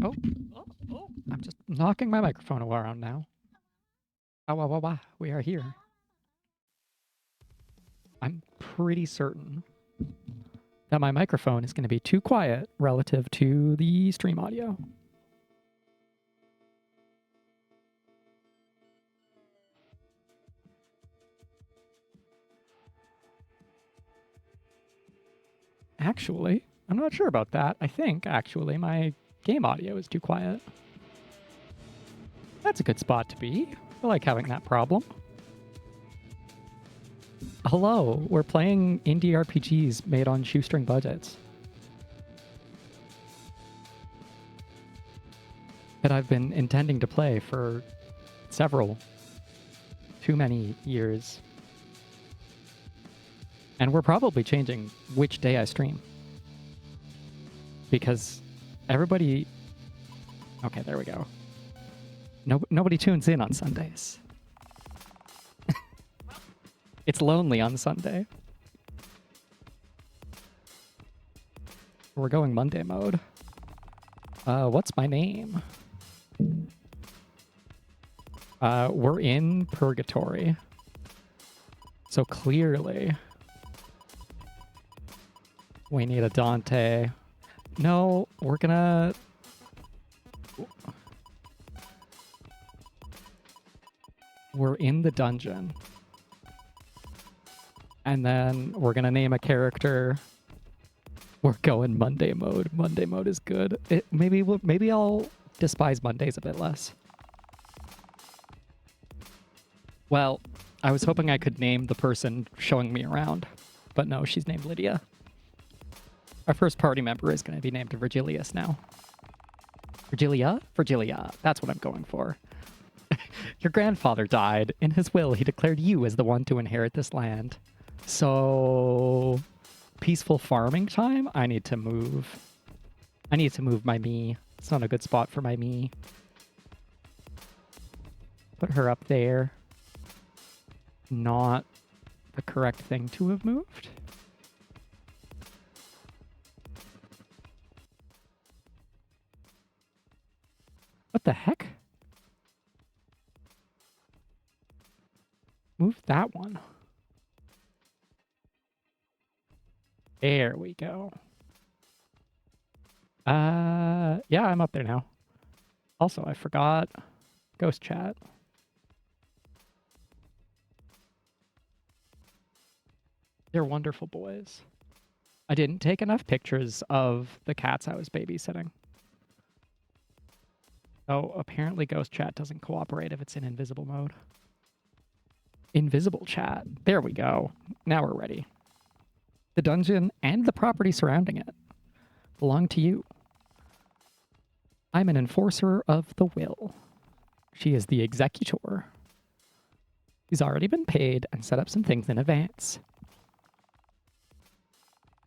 Oh, I'm just knocking my microphone around now. We are here. I'm pretty certain that my microphone is going to be too quiet relative to the stream audio. Actually, I'm not sure about that. I think, actually, my game audio is too quiet. That's a good spot to be. I like having that problem. Hello, we're playing indie RPGs made on shoestring budgets. That I've been intending to play for too many years. And we're probably changing which day I stream. Because everybody... Okay, there we go. Nobody tunes in on Sundays. It's lonely on Sunday. We're going Monday mode. What's my name? We're in Purgatory. So clearly... we need a Dante. No, we're gonna... We're in the dungeon. And then we're gonna name a character. We're going Monday mode. Monday mode is good. Maybe I'll despise Mondays a bit less. Well, I was hoping I could name the person showing me around, but no, she's named Lydia. Our first party member is going to be named Virgilius now. Virgilia? Virgilia. That's what I'm going for. Your grandfather died. In his will, he declared you as the one to inherit this land. So... peaceful farming time? I need to move. I need to move my me. It's not a good spot for my me. Put her up there. Not the correct thing to have moved. What the heck? Move that one. There we go. Yeah, I'm up there now. Also, I forgot ghost chat. They're wonderful boys. I didn't take enough pictures of the cats I was babysitting. Oh, apparently ghost chat doesn't cooperate if it's in invisible mode. Invisible chat. There we go. Now we're ready. The dungeon and the property surrounding it belong to you. I'm an enforcer of the will. She is the executor. She's already been paid and set up some things in advance.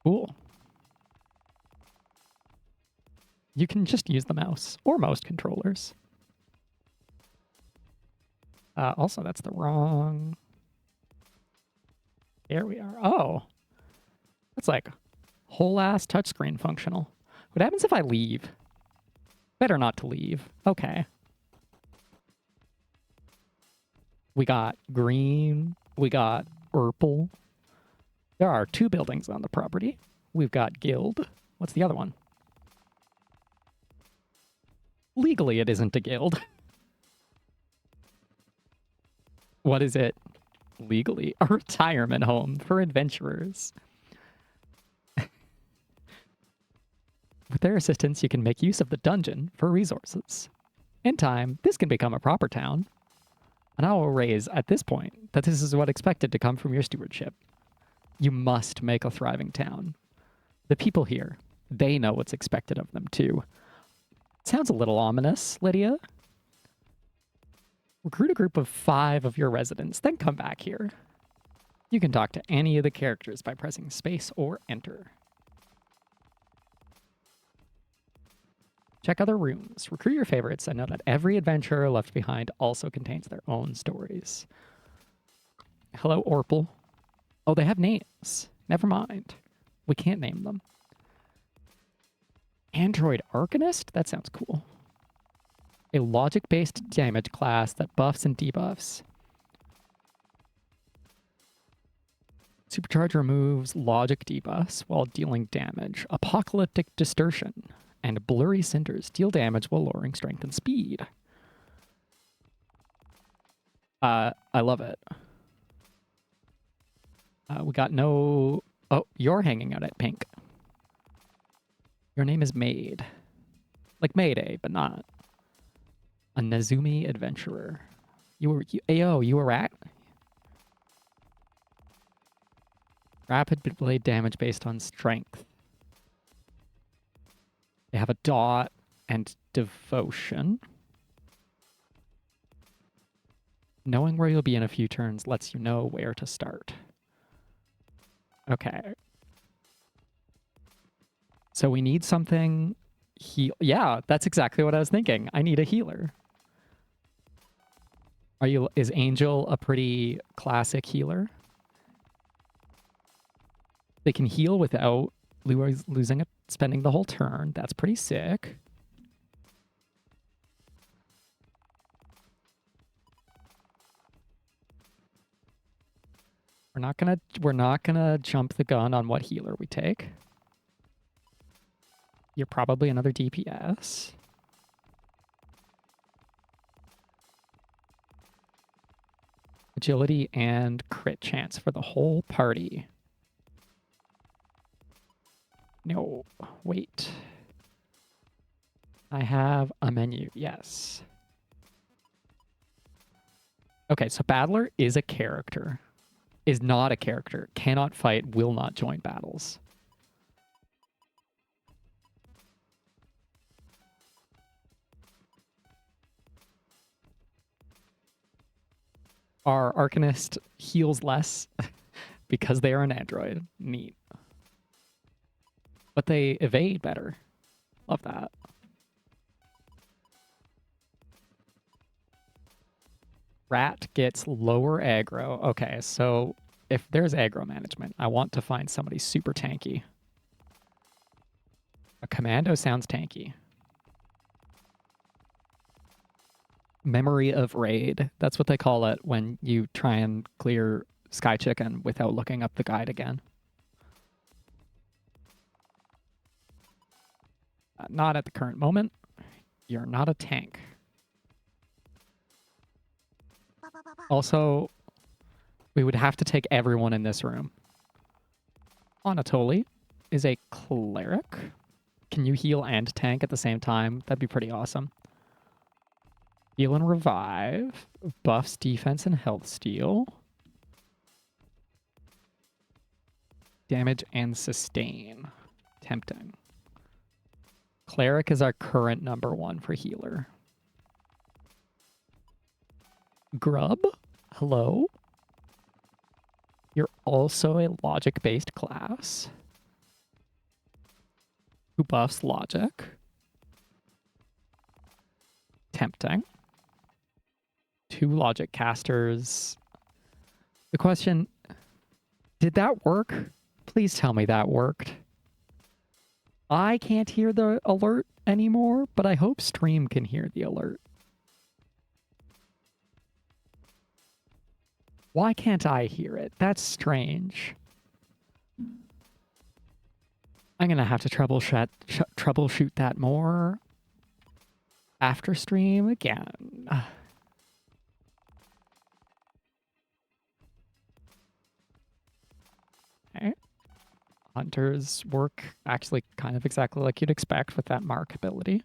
Cool. You can just use the mouse or most controllers. Also, that's the wrong... There we are. Oh. That's like whole-ass touchscreen functional. What happens if I leave? Better not to leave. Okay. We got green. We got purple. There are 2 buildings on the property. We've got guild. What's the other one? Legally, it isn't a guild. What is it? Legally, a retirement home for adventurers. With their assistance, you can make use of the dungeon for resources. In time, this can become a proper town. And I will raise at this point that this is what expected to come from your stewardship. You must make a thriving town. The people here, they know what's expected of them too. Sounds a little ominous, Lydia. Recruit a group of 5 of your residents, then come back here. You can talk to any of the characters by pressing space or enter. Check other rooms, recruit your favorites, and know that every adventurer left behind also contains their own stories. Hello, Orple. Oh, they have names. Never mind. We can't name them. Android Arcanist? That sounds cool. A logic-based damage class that buffs and debuffs. Supercharge removes logic debuffs while dealing damage. Apocalyptic Distortion and Blurry Cinders deal damage while lowering strength and speed. I love it. We got no... Oh, you're hanging out at Pink. Your name is Maid. Like Mayday, but not. A Nezumi adventurer. Ayo, you a rat? Rapid blade damage based on strength. They have a dot and devotion. Knowing where you'll be in a few turns lets you know where to start. Okay. So we need something... Yeah, that's exactly what I was thinking. I need a healer. Is Angel a pretty classic healer? They can heal without spending the whole turn. That's pretty sick. We're not gonna jump the gun on what healer we take. You're probably another DPS. Agility and crit chance for the whole party. No, wait. I have a menu, yes. Okay, so Battler is a character. Is not a character. Cannot fight, will not join battles. Our Arcanist heals less because they are an android. Neat. But they evade better. Love that. Rat gets lower aggro. Okay, so if there's aggro management, I want to find somebody super tanky. A commando sounds tanky. Memory of raid. That's what they call it when you try and clear Sky Chicken without looking up the guide again. Not at the current moment. You're not a tank. Also, we would have to take everyone in this room. Anatoly is a cleric. Can you heal and tank at the same time? That'd be pretty awesome. Heal and revive. Buffs defense and health steal. Damage and sustain. Tempting. Cleric is our current #1 for healer. Grub, hello. You're also a logic-based class who buffs logic. Tempting. 2 logic casters. The question, did that work? Please tell me that worked. I can't hear the alert anymore, but I hope stream can hear the alert. Why can't I hear it? That's strange. I'm going to have to troubleshoot that more after stream again. Okay. Hunters work actually kind of exactly like you'd expect with that mark ability.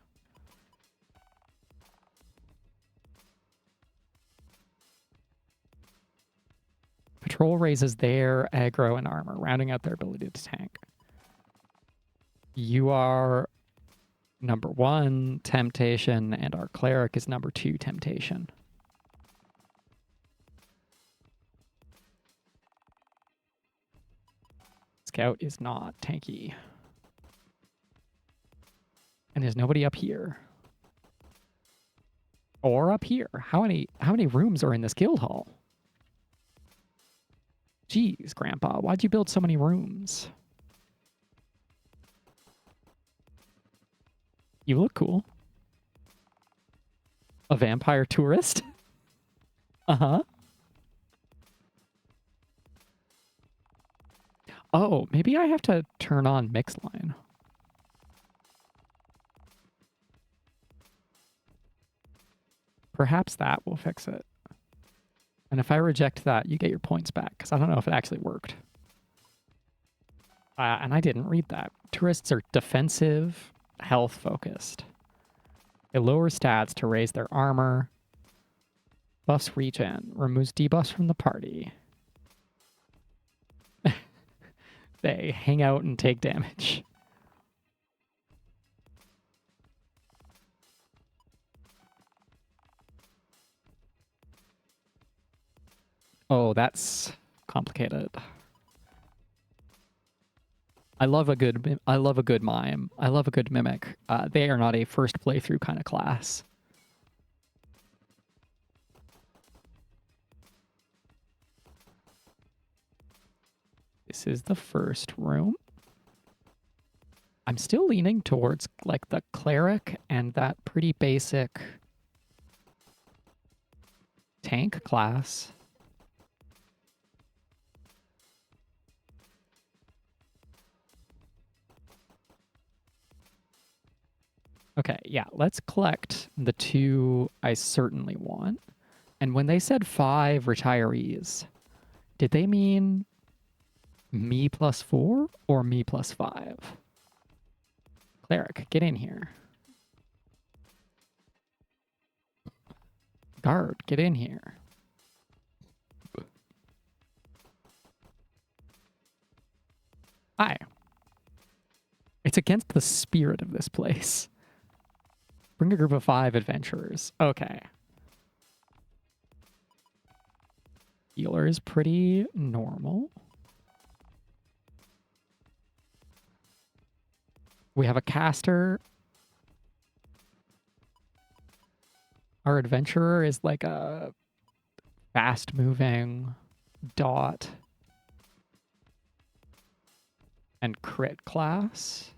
Patrol raises their aggro and armor, rounding out their ability to tank. You are #1 temptation, and our cleric is #2 temptation. Scout is not tanky. And there's nobody up here. Or up here. How many rooms are in this guild hall? Jeez, Grandpa, why'd you build so many rooms? You look cool. A vampire tourist? Uh-huh. Oh, maybe I have to turn on Mixline. Perhaps that will fix it. And if I reject that, you get your points back, because I don't know if it actually worked. And I didn't read that. Tourists are defensive, health-focused. They lower stats to raise their armor. Buffs regen. Removes debuffs from the party. They hang out and take damage. Oh, that's complicated. I love a good mime. I love a good mimic. They are not a first playthrough kind of class. This is the first room. I'm still leaning towards like the cleric and that pretty basic tank class. Okay, yeah, let's collect the two I certainly want. And when they said 5 retirees, did they mean me plus 4 or me plus 5? Cleric, get in here. Guard, get in here. Hi. It's against the spirit of this place. Bring a group of 5 adventurers. Okay. Healer is pretty normal. We have a caster. Our adventurer is like a fast-moving dot and crit class.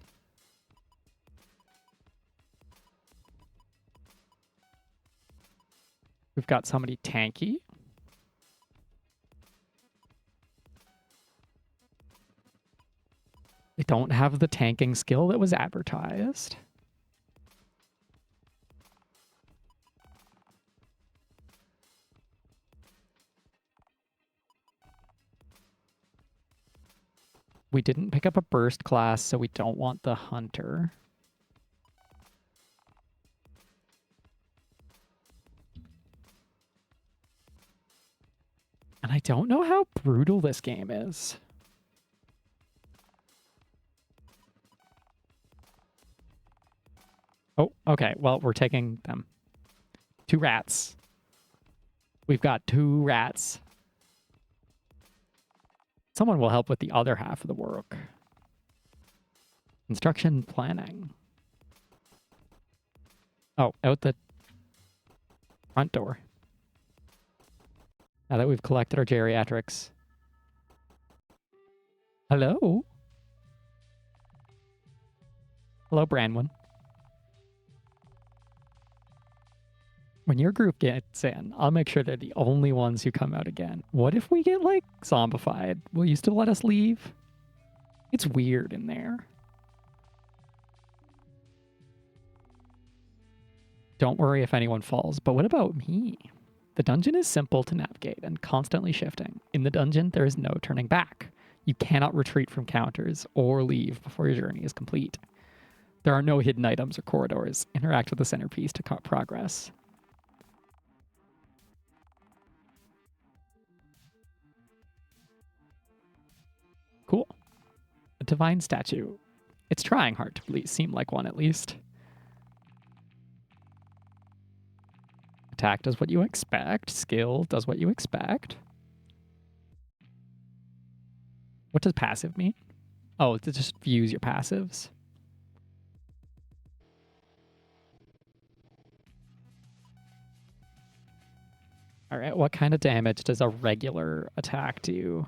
We've got somebody tanky. They don't have the tanking skill that was advertised. We didn't pick up a burst class, so we don't want the hunter. And I don't know how brutal this game is. Oh, okay. Well, we're taking them. 2 rats. We've got 2 rats. Someone will help with the other half of the work. Construction planning. Oh, out the front door. Now that we've collected our geriatrics. Hello? Hello, Branwyn. When your group gets in, I'll make sure they're the only ones who come out again. What if we get, like, zombified? Will you still let us leave? It's weird in there. Don't worry if anyone falls, but what about me? The dungeon is simple to navigate and constantly shifting. In the dungeon, there is no turning back. You cannot retreat from counters or leave before your journey is complete. There are no hidden items or corridors. Interact with the centerpiece to progress. Cool. A divine statue. It's trying hard to seem like one, at least. Attack does what you expect. Skill does what you expect. What does passive mean? Oh, to just use your passives. All right, what kind of damage does a regular attack do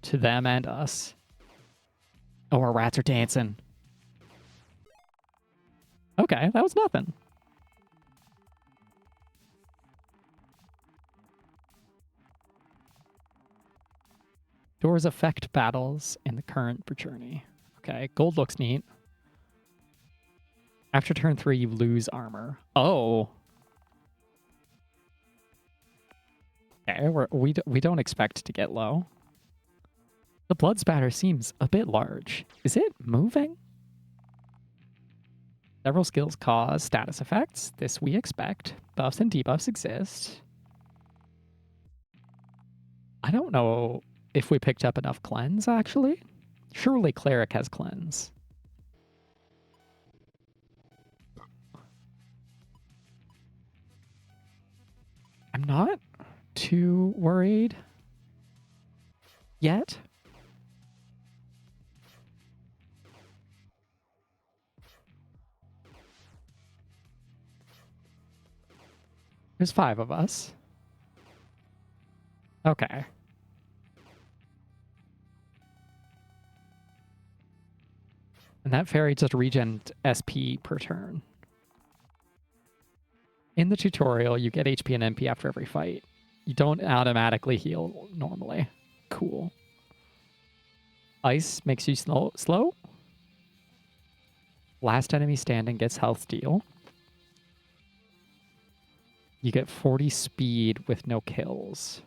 to them and us? Oh, our rats are dancing. Okay, that was nothing. Doors affect battles in the current journey. Okay, gold looks neat. After turn 3, you lose armor. Oh. Okay, we don't expect to get low. The blood spatter seems a bit large. Is it moving? Several skills cause status effects. This we expect. Buffs and debuffs exist. I don't know if we picked up enough cleanse, actually. Surely cleric has cleanse. I'm not too worried yet. There's 5 of us. Okay. And that fairy just regen SP per turn. In the tutorial, you get HP and MP after every fight. You don't automatically heal normally. Cool. Ice makes you slow. Last enemy standing gets health steal. You get 40 speed with no kills.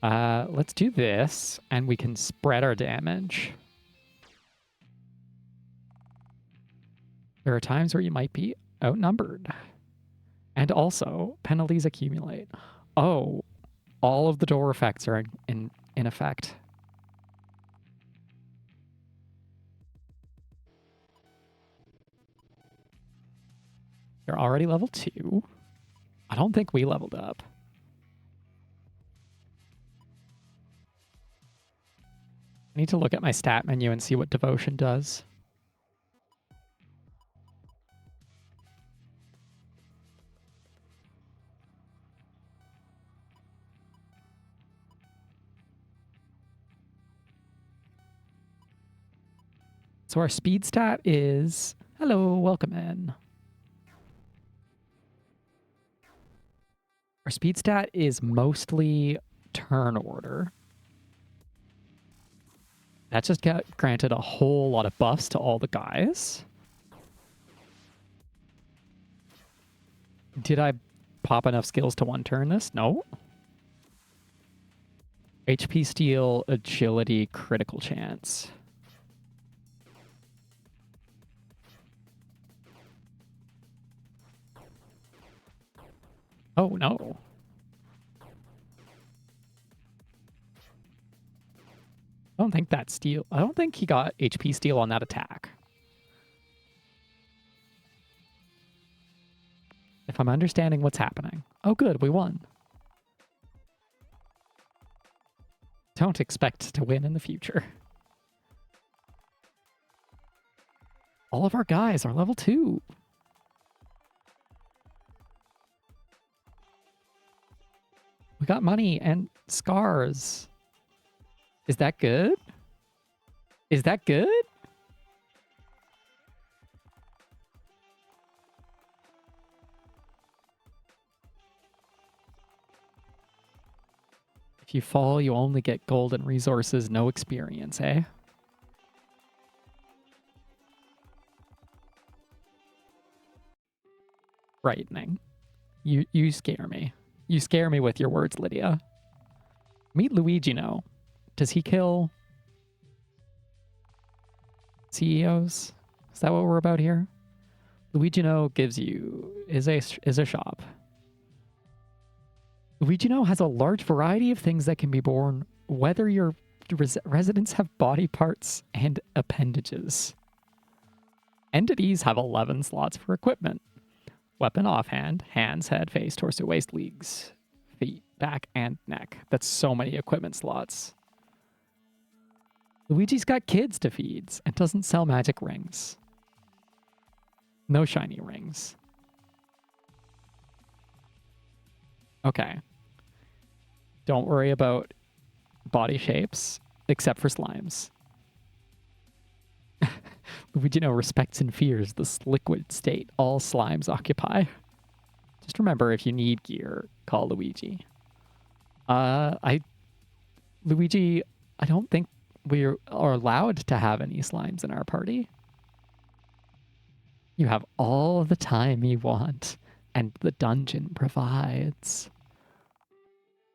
Let's do this, and we can spread our damage. There are times where you might be outnumbered. And also, penalties accumulate. Oh, all of the door effects are in effect. They're already level 2. I don't think we leveled up. I need to look at my stat menu and see what devotion does. So our speed stat is... Hello, welcome in. Our speed stat is mostly turn order. That just got granted a whole lot of buffs to all the guys. Did I pop enough skills to one turn this? No. HP steal, agility, critical chance. Oh, no. I don't think that's steal. I don't think he got HP steal on that attack. If I'm understanding what's happening. Oh, good. We won. Don't expect to win in the future. All of our guys are level 2. We got money and scars. Is that good? Is that good? If you fall, you only get gold and resources, no experience, eh? Frightening. You scare me. You scare me with your words, Lydia. Meet Luigi now. Does he kill CEOs? Is that what we're about here? Luigi No gives you is a shop. Luigi No has a large variety of things that can be born, whether your residents have body parts and appendages. Entities have 11 slots for equipment. Weapon offhand, hands, head, face, torso, waist, legs, feet, back, and neck. That's so many equipment slots. Luigi's got kids to feed and doesn't sell magic rings. No shiny rings. Okay. Don't worry about body shapes, except for slimes. Luigi respects and fears this liquid state all slimes occupy. Just remember, if you need gear, call Luigi. Luigi, I don't think we are allowed to have any slimes in our party. You have all the time you want, and the dungeon provides.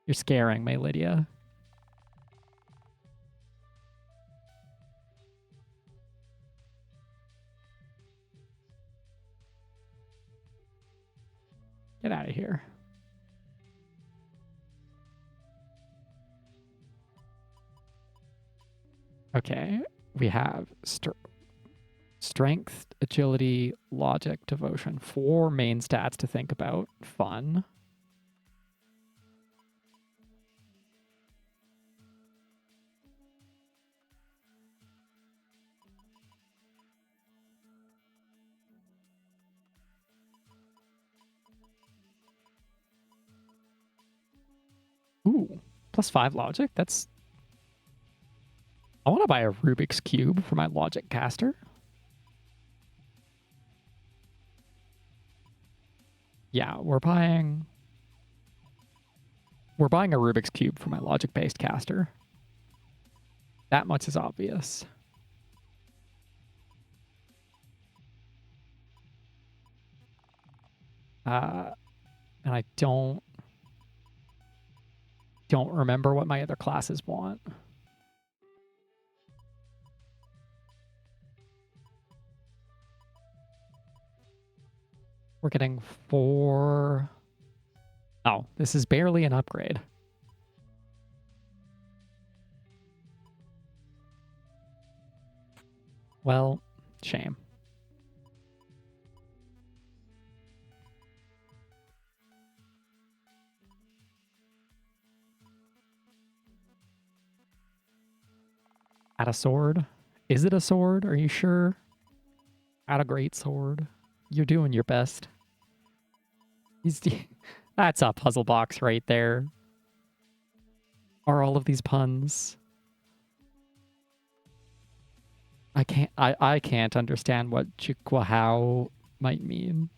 You're scaring me, Lydia. Get out of here. Okay, we have strength, agility, logic, devotion. 4 main stats to think about. Fun. Ooh, +5 logic? That's... I want to buy a Rubik's Cube for my logic caster. Yeah, we're buying a Rubik's Cube for my logic-based caster. That much is obvious. And I don't remember what my other classes want. We're getting 4... Oh, this is barely an upgrade. Well, shame. Add a sword? Is it a sword? Are you sure? Add a great sword. You're doing your best. That's a puzzle box right there. Are all of these puns? I can't understand what Chikwahao might mean.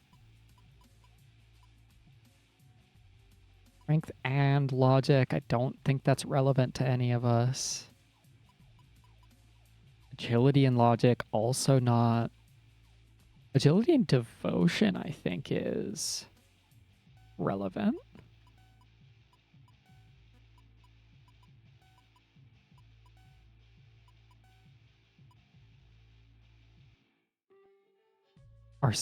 Strength and logic. I don't think that's relevant to any of us. Agility and logic, also not. Agility and devotion, I think, is relevant. Our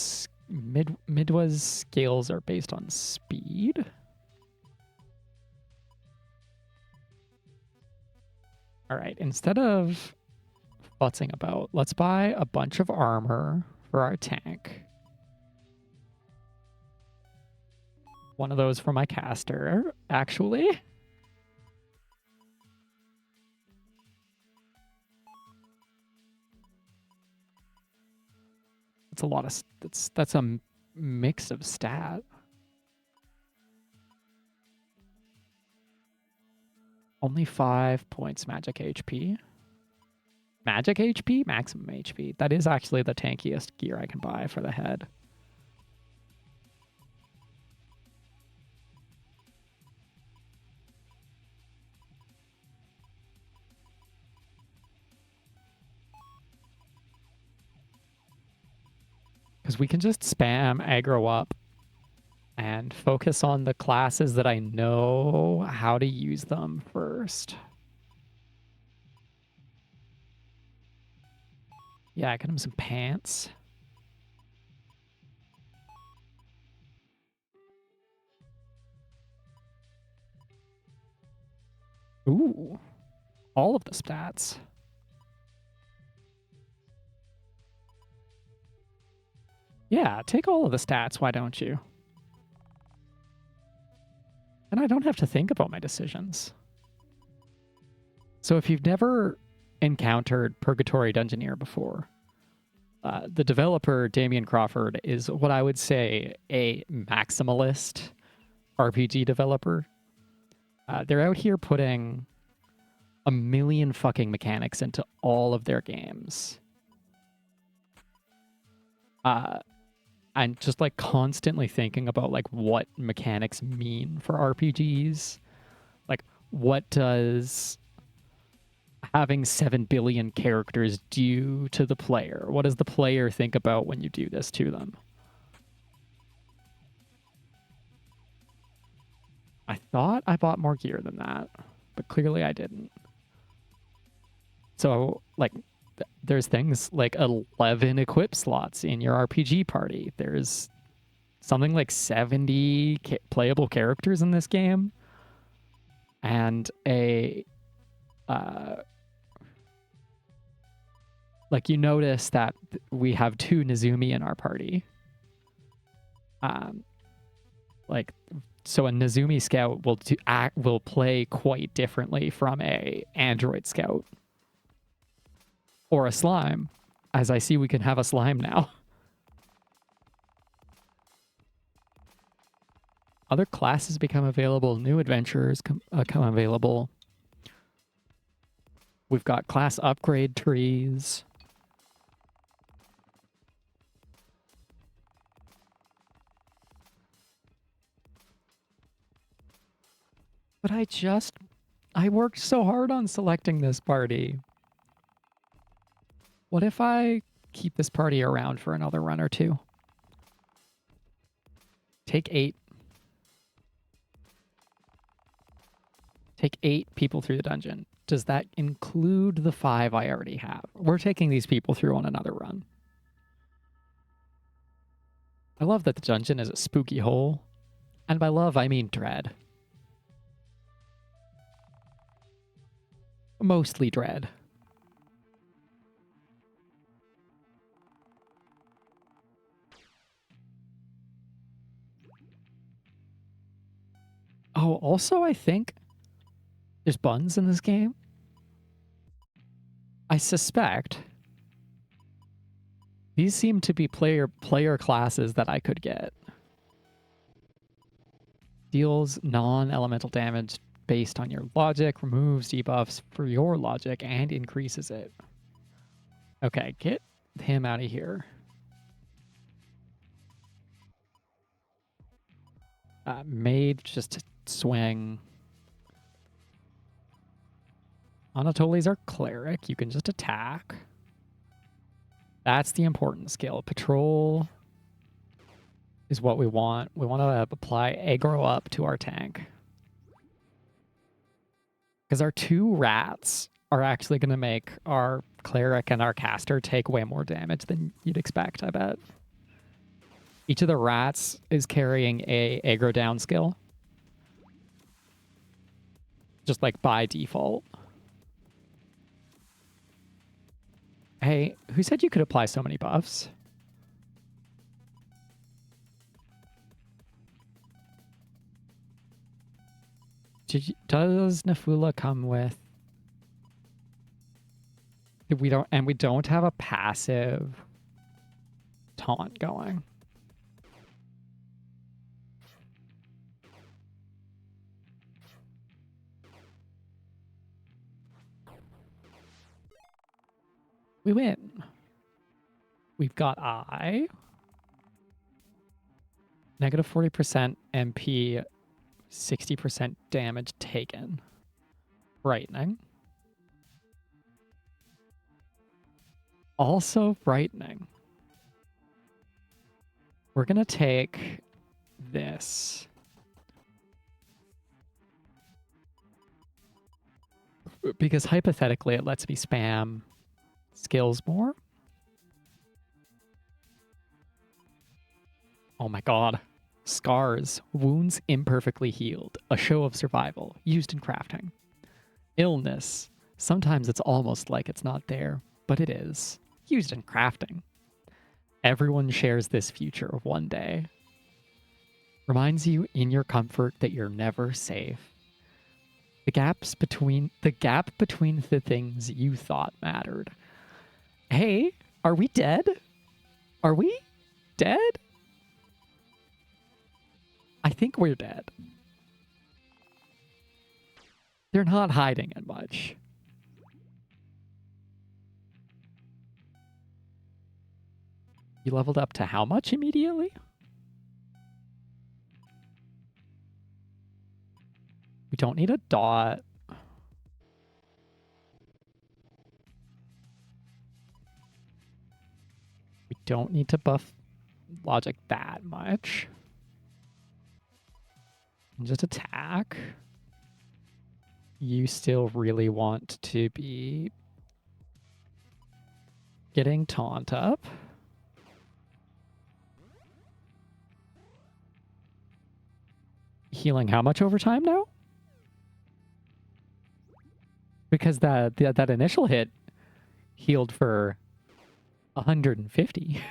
Midwa's skills are based on speed. All right, instead of futzing about, let's buy a bunch of armor for our tank. One of those for my caster, actually. That's a lot of... That's a mix of stat. Only 5 points magic HP. Magic HP? Maximum HP. That is actually the tankiest gear I can buy for the head. Because we can just spam aggro up and focus on the classes that I know how to use them first. Yeah, get him some pants. Ooh, all of the stats. Yeah, take all of the stats, why don't you? And I don't have to think about my decisions. So if you've never encountered Purgatory Dungeoneer before, the developer, Damian Crawford, is what I would say a maximalist RPG developer. They're out here putting a million fucking mechanics into all of their games. And just like constantly thinking about like what mechanics mean for RPGs. Like, what does having 7 billion characters do to the player? What does the player think about when you do this to them? I thought I bought more gear than that, but clearly I didn't. So, like, there's things like 11 equip slots in your RPG party. There's something like 70 playable characters in this game, and like, you notice that we have 2 Nezumi in our party. Like, so a Nezumi scout will play quite differently from a android scout or a slime. As I see, we can have a slime now. Other classes become available. New adventures come available. We've got class upgrade trees. But I worked so hard on selecting this party. What if I keep this party around for another run or two? Take 8. Take 8 people through the dungeon. Does that include the 5 I already have? We're taking these people through on another run. I love that the dungeon is a spooky hole. And by love, I mean dread. Mostly dread. Oh, also, I think there's buns in this game. I suspect these seem to be player classes that I could get. Deals non-elemental damage based on your logic, removes debuffs for your logic, and increases it. Okay, get him out of here. Mage just to swing. Anatoly's our cleric. You can just attack. That's the important skill. Patrol is what we want. We want to apply aggro up to our tank. Because our 2 rats are actually going to make our cleric and our caster take way more damage than you'd expect, I bet. Each of the rats is carrying a aggro down skill. Just like by default. Hey, who said you could apply so many buffs? Does Nafula come with? We don't have a passive taunt going. We win. We've got I. Negative 40% MP, 60% damage taken. Frightening. Also frightening. We're going to take this. Because hypothetically, it lets me spam skills more. Oh my god. Scars. Wounds imperfectly healed. A show of survival. Used in crafting. Illness. Sometimes it's almost like it's not there, but it is. Used in crafting. Everyone shares this future one day. Reminds you in your comfort that you're never safe. The gap between the things you thought mattered. Hey, are we dead? Are we dead? I think we're dead. They're not hiding it much. You leveled up to how much immediately? We don't need a dot. We don't need to buff logic that much. Just attack. You still really want to be getting taunt up. Healing how much over time now? Because that initial hit healed for 150.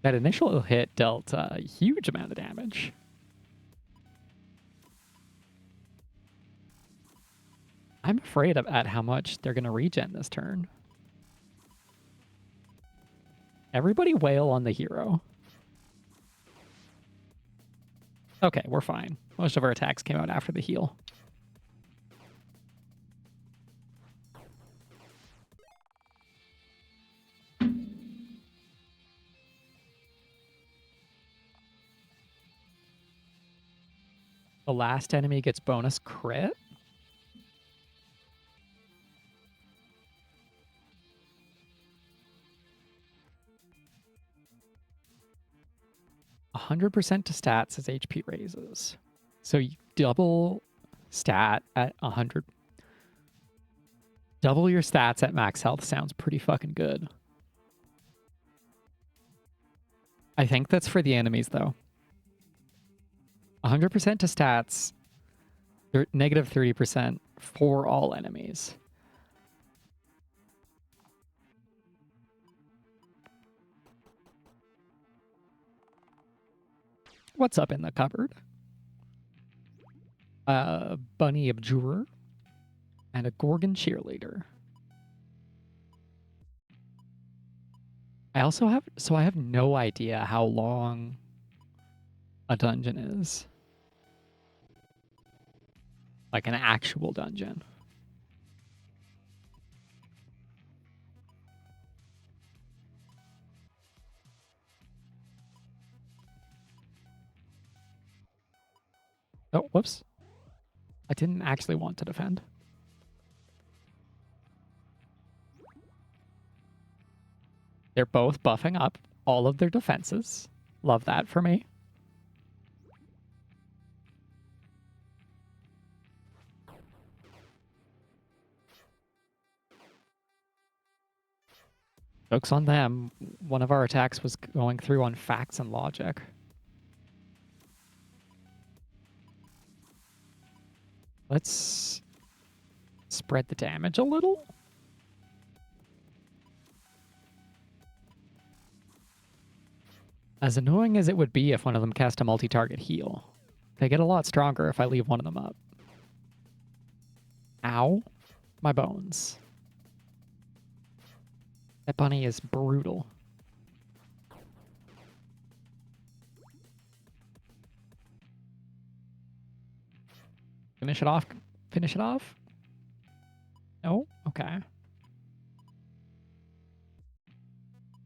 That initial hit dealt a huge amount of damage. I'm afraid at how much they're going to regen this turn. Everybody wail on the hero. Okay, we're fine. Most of our attacks came out after the heal. The last enemy gets bonus crit. %100% to stats as HP raises. So you double stat at 100. Double your stats at max health sounds pretty fucking good. I think that's for the enemies, though. 100% to stats, negative 30% for all enemies. What's up in the cupboard? A bunny abjurer and a Gorgon cheerleader. I also have, so I have no idea how long a dungeon is. Like an actual dungeon. Oh, whoops. I didn't actually want to defend. They're both buffing up all of their defenses. Love that for me. Joke's on them. One of our attacks was going through on facts and logic. Let's spread the damage a little. As annoying as it would be if one of them cast a multi-target heal, they get a lot stronger if I leave one of them up. Ow. My bones. That bunny is brutal. Finish it off. Finish it off. No? Okay.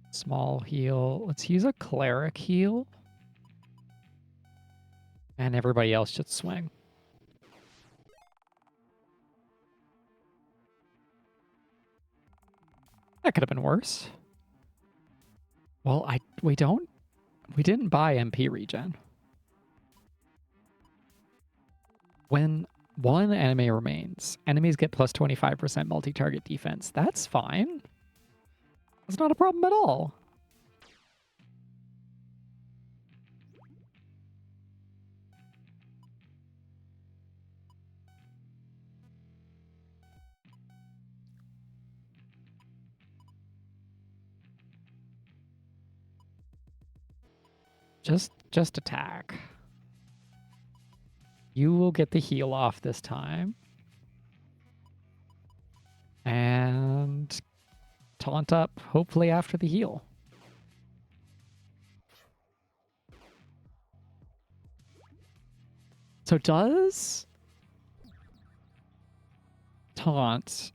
Small heal. Let's use a cleric heal. And everybody else should swing. That could have been worse. Well, we didn't buy MP regen. When one enemy remains, enemies get plus 25% multi-target defense. That's fine. That's not a problem at all. Just attack. You will get the heal off this time. And taunt up, hopefully after the heal. So does taunt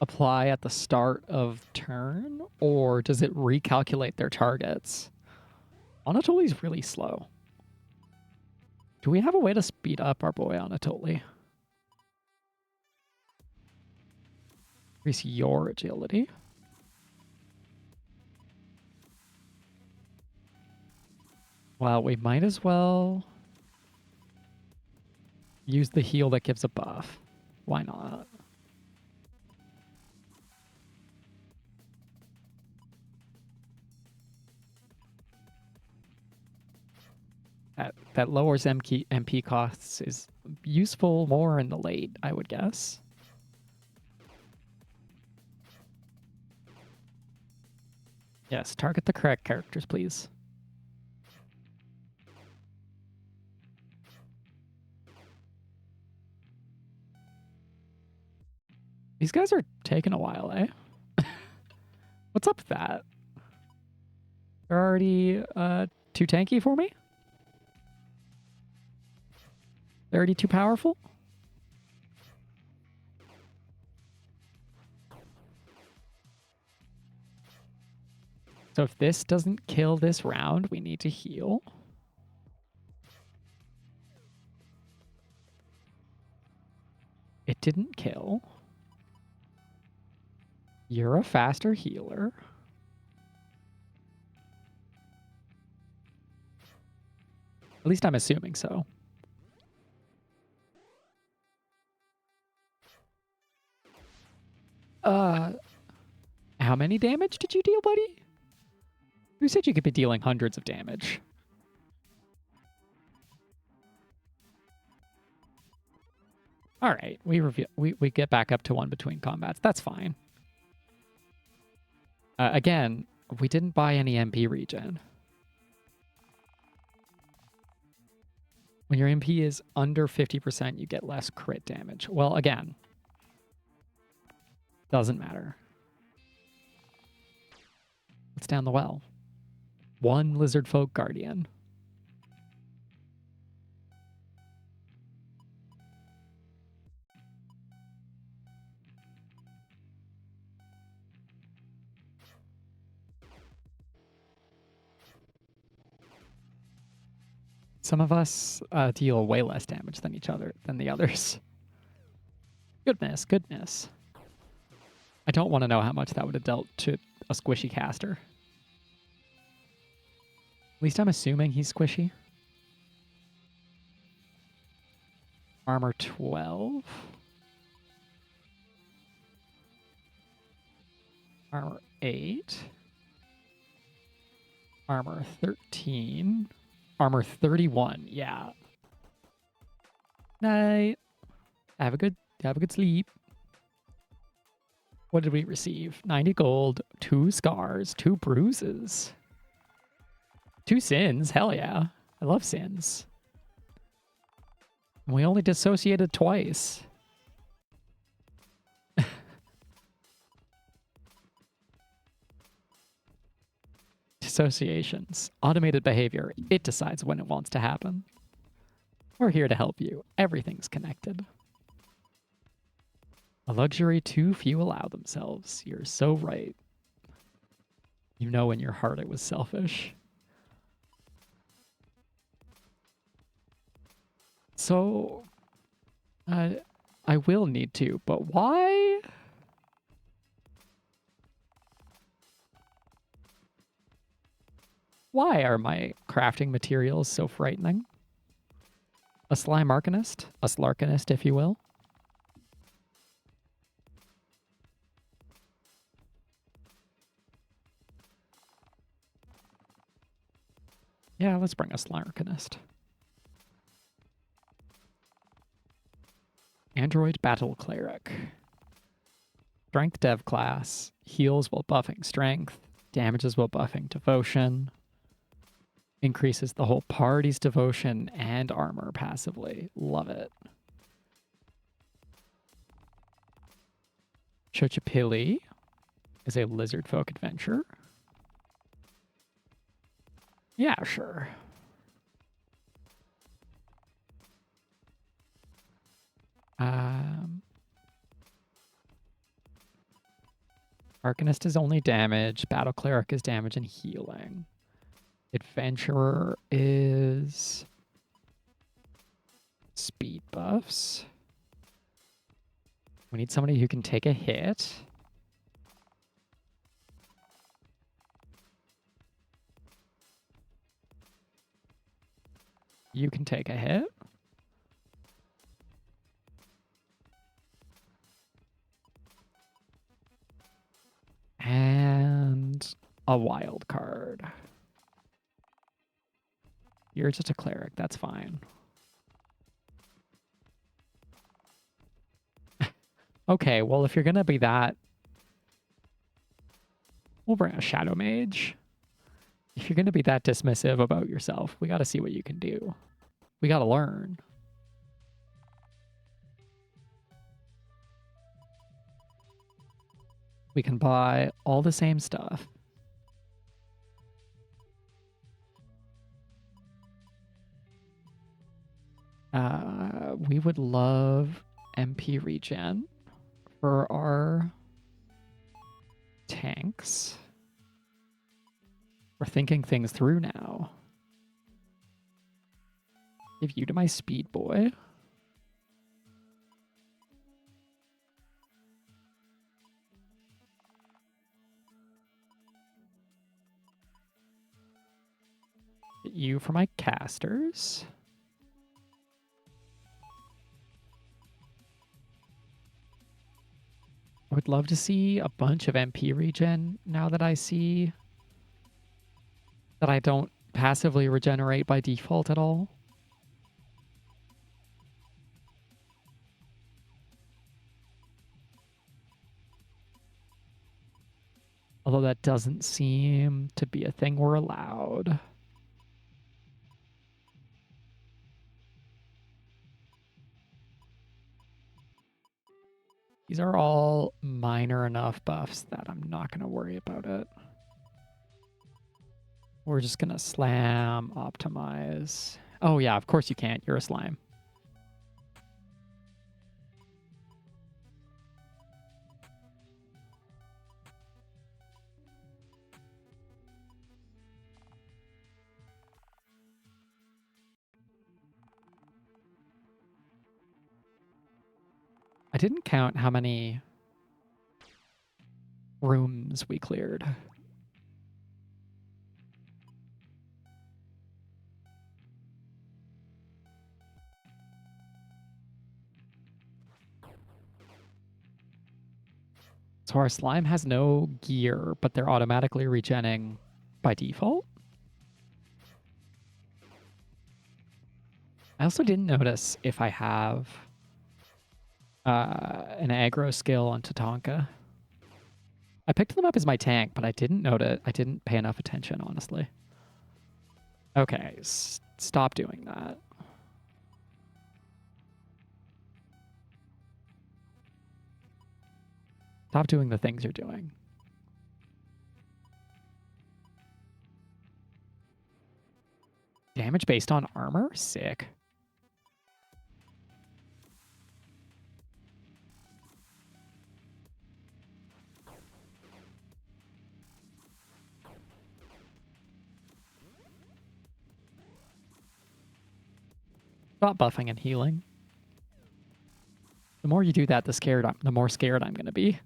apply at the start of turn, or does it recalculate their targets? Anatoly's really slow. Do we have a way to speed up our boy Anatoly? Increase your agility. Well, we might as well use the heal that gives a buff. Why not? That lowers MP costs is useful more in the late, I would guess. Yes, target the correct characters, please. These guys are taking a while, eh? What's up with that? They're already too tanky for me? They're already too powerful? So if this doesn't kill this round, we need to heal. It didn't kill. You're a faster healer. At least I'm assuming so. How many damage did you deal, buddy? Who said you could be dealing hundreds of damage? All right, we get back up to 1 between combats. That's fine. Again, we didn't buy any MP regen. When your MP is under 50%, you get less crit damage. Well, again, doesn't matter. What's down the well? 1 lizard folk guardian. Some of us deal way less damage than the others. Goodness, goodness. I don't want to know how much that would have dealt to a squishy caster. At least I'm assuming he's squishy. Armor 12. Armor 8. Armor 13. Armor 31. Yeah. Night. Have a good sleep. What did we receive? 90 gold, 2 scars, 2 bruises. 2 sins. Hell yeah. I love sins. We only dissociated twice. Dissociations. Automated behavior. It decides when it wants to happen. We're here to help you. Everything's connected. A luxury too few allow themselves. You're so right. You know in your heart it was selfish. So, I will need to, but why? Why are my crafting materials so frightening? A slime arcanist? A slarcanist, if you will. Yeah, let's bring a slime arcanist. Android Battle Cleric. Strength Dev class. Heals while buffing strength. Damages while buffing devotion. Increases the whole party's devotion and armor passively. Love it. Chochipilli is a lizard folk adventure. Yeah, sure. Arcanist is only damage. Battle Cleric is damage and healing. Adventurer is speed buffs. We need somebody who can take a hit. You can take a hit. And a wild card. You're just a cleric. That's fine. Okay, well, if you're going to be that, we'll bring a Shadow Mage. If you're going to be that dismissive about yourself, we got to see what you can do. We got to learn. We can buy all the same stuff. We would love MP regen for our tanks. We're thinking things through now. Give you to my speed boy. Get you for my casters. I would love to see a bunch of MP regen now that I see that I don't passively regenerate by default at all. Although that doesn't seem to be a thing we're allowed. These are all minor enough buffs that I'm not going to worry about it. We're just going to slam, optimize. Oh yeah, of course you can't. You're a slime. I didn't count how many rooms we cleared. So our slime has no gear, but they're automatically regenning by default. I also didn't notice if I have an aggro skill on Tatanka. I picked them up as my tank, but I didn't notice. I didn't pay enough attention, honestly. Okay, stop doing that. Stop doing the things you're doing. Damage based on armor? Sick. Stop buffing and healing. The more you do that, the more scared I'm going to be.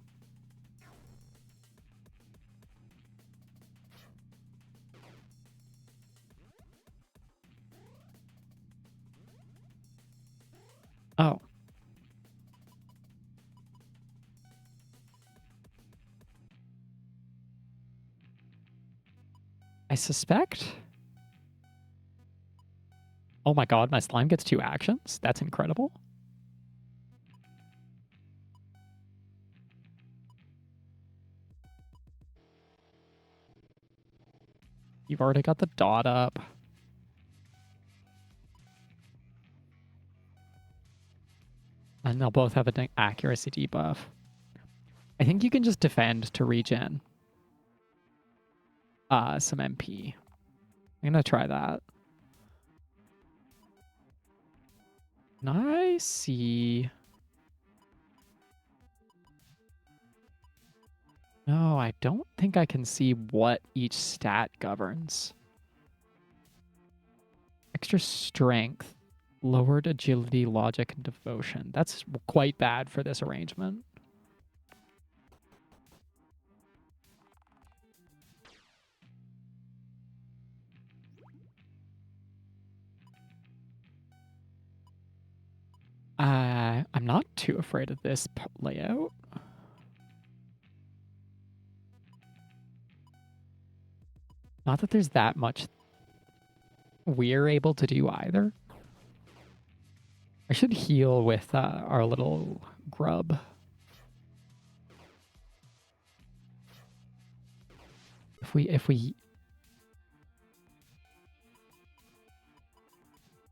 Oh. I suspect... Oh my god, my slime gets 2 actions? That's incredible. You've already got the dot up. And they'll both have an accuracy debuff. I think you can just defend to regen some MP. I'm going to try that. And I see... No, I don't think I can see what each stat governs. Extra strength, lowered agility, logic, and devotion. That's quite bad for this arrangement. I'm not too afraid of this layout. Not that there's that much we're able to do either. I should heal with our little grub. If we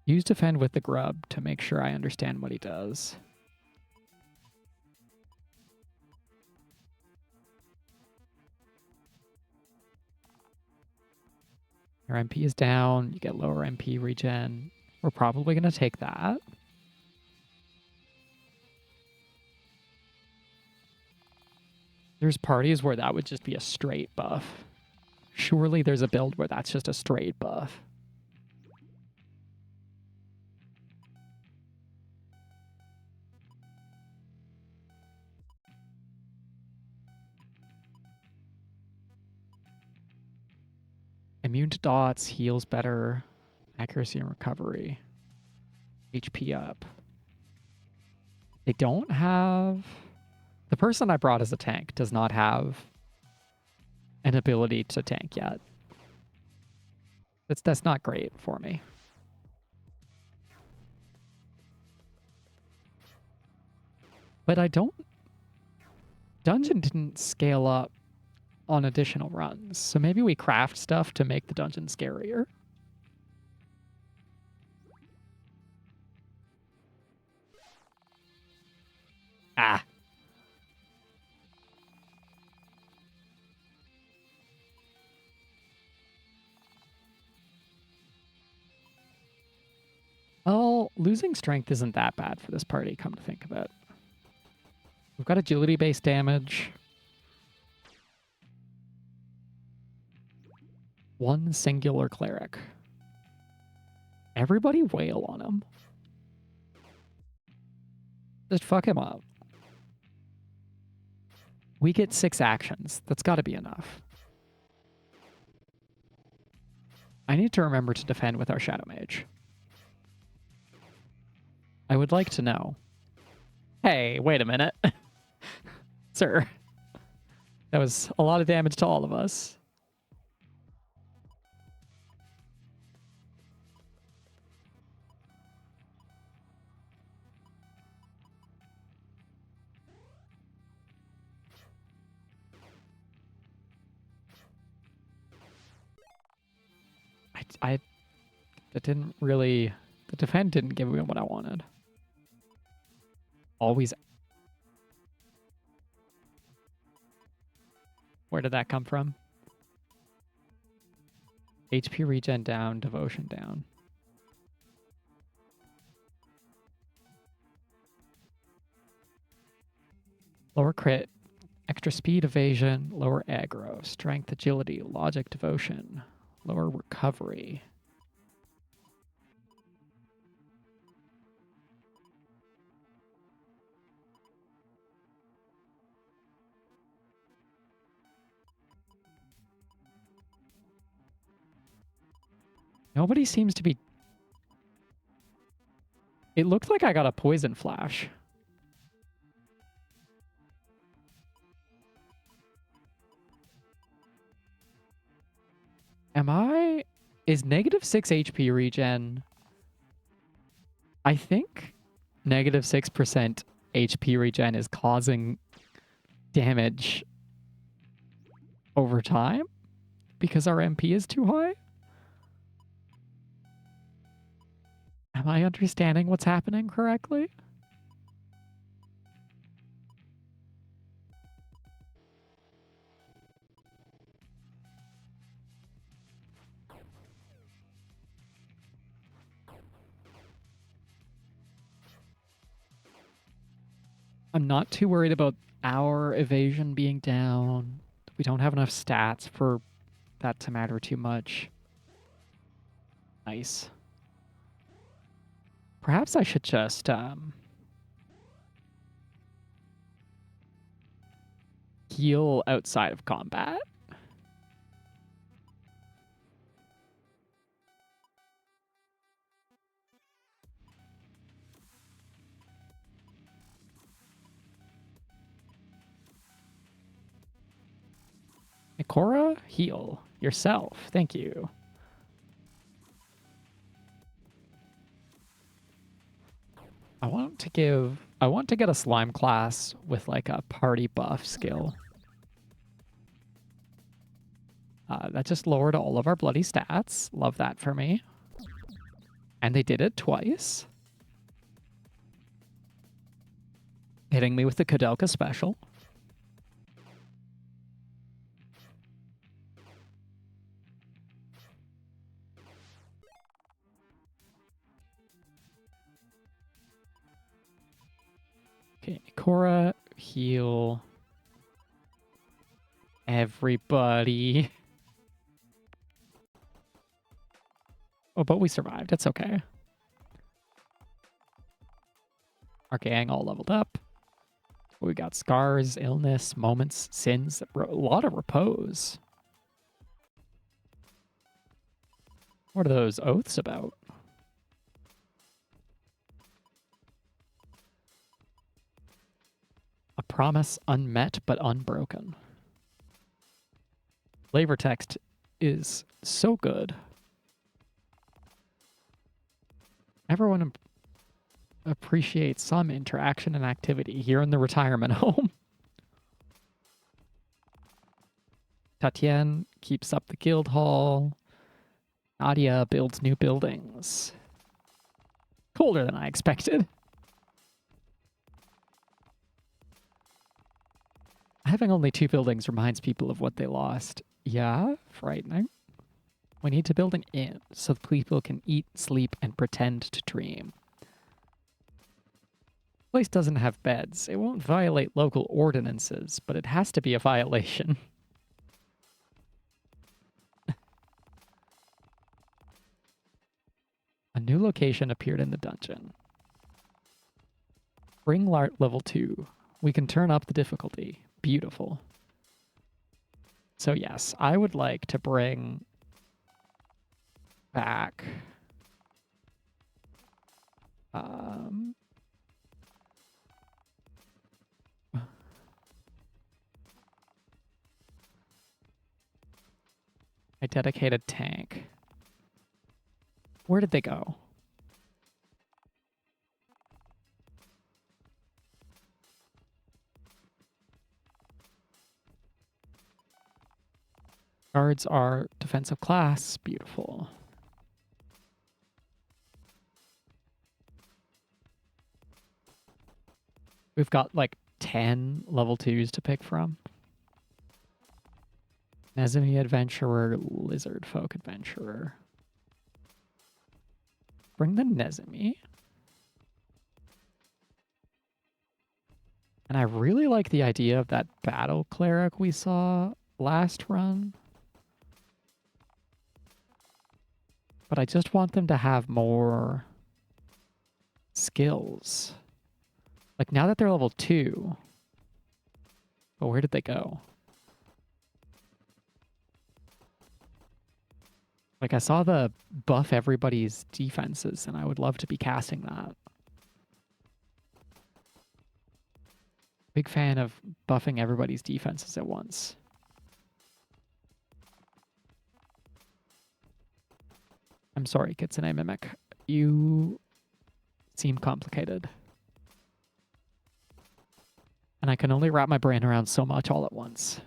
use defend with the grub to make sure I understand what he does. Your MP is down. You get lower MP regen. We're probably going to take that. There's parties where that would just be a straight buff. Surely there's a build where that's just a straight buff. Immune to dots, heals better, accuracy and recovery, HP up. They don't have... The person I brought as a tank does not have an ability to tank yet. That's not great for me. But I don't... Dungeon didn't scale up on additional runs, so maybe we craft stuff to make the dungeon scarier. Ah. Well, losing strength isn't that bad for this party, come to think of it. We've got agility-based damage. One singular cleric. Everybody wail on him. Just fuck him up. We get 6 actions. That's got to be enough. I need to remember to defend with our Shadow Mage. I would like to know. Hey, wait a minute. Sir. That was a lot of damage to all of us. That didn't really... The defend didn't give me what I wanted. Always... Where did that come from? HP regen down, devotion down. Lower crit, extra speed, evasion, lower aggro, strength, agility, logic, devotion, lower recovery. Nobody seems to be... It looked like I got a poison flash. Am I... Is negative 6 HP regen... I think negative 6% HP regen is causing damage over time because our MP is too high? Am I understanding what's happening correctly? I'm not too worried about our evasion being down. We don't have enough stats for that to matter too much. Nice. Perhaps I should just heal outside of combat. Ikora, heal yourself. Thank you. I want to get a slime class with like a party buff skill. That just lowered all of our bloody stats. Love that for me. And they did it twice. Hitting me with the Kudelka special. Okay, Ikora, heal everybody. Oh, but we survived. It's okay. Our gang all leveled up. We got scars, illness, moments, sins, a lot of repose. What are those oaths about? A promise unmet but unbroken. Flavor text is so good. Everyone appreciates some interaction and activity here in the retirement home. Tatienne keeps up the guild hall. Nadia builds new buildings. Colder than I expected. Having only 2 buildings reminds people of what they lost. Yeah, frightening. We need to build an inn so people can eat, sleep, and pretend to dream. The place doesn't have beds. It won't violate local ordinances, but it has to be a violation. A new location appeared in the dungeon. Bring level 2. We can turn up the difficulty. Beautiful. So yes, I would like to bring back a dedicated tank. Where did they go? Guards are defensive class. Beautiful. We've got like 10 level 2s to pick from. Nezumi Adventurer, Lizard Folk Adventurer. Bring the Nezumi. And I really like the idea of that battle cleric we saw last run. But I just want them to have more skills. Like now that they're level 2. But where did they go? Like I saw the buff everybody's defenses and I would love to be casting that. Big fan of buffing everybody's defenses at once. I'm sorry, Kitsune Mimic. You seem complicated. And I can only wrap my brain around so much all at once.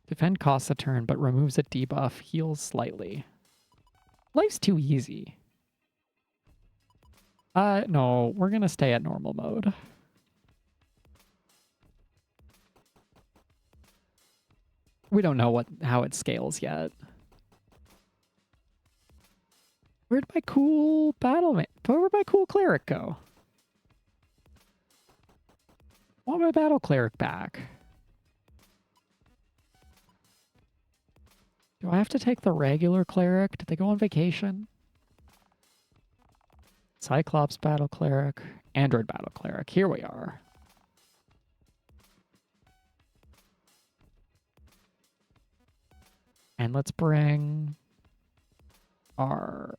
Defend costs a turn, but removes a debuff, heals slightly. Life's too easy. No, we're gonna stay at normal mode. We don't know how it scales yet. Where'd my cool where'd my cool cleric go? I want my battle cleric back. Do I have to take the regular cleric? Did they go on vacation? Cyclops battle cleric, Android battle cleric. Here we are. And let's bring our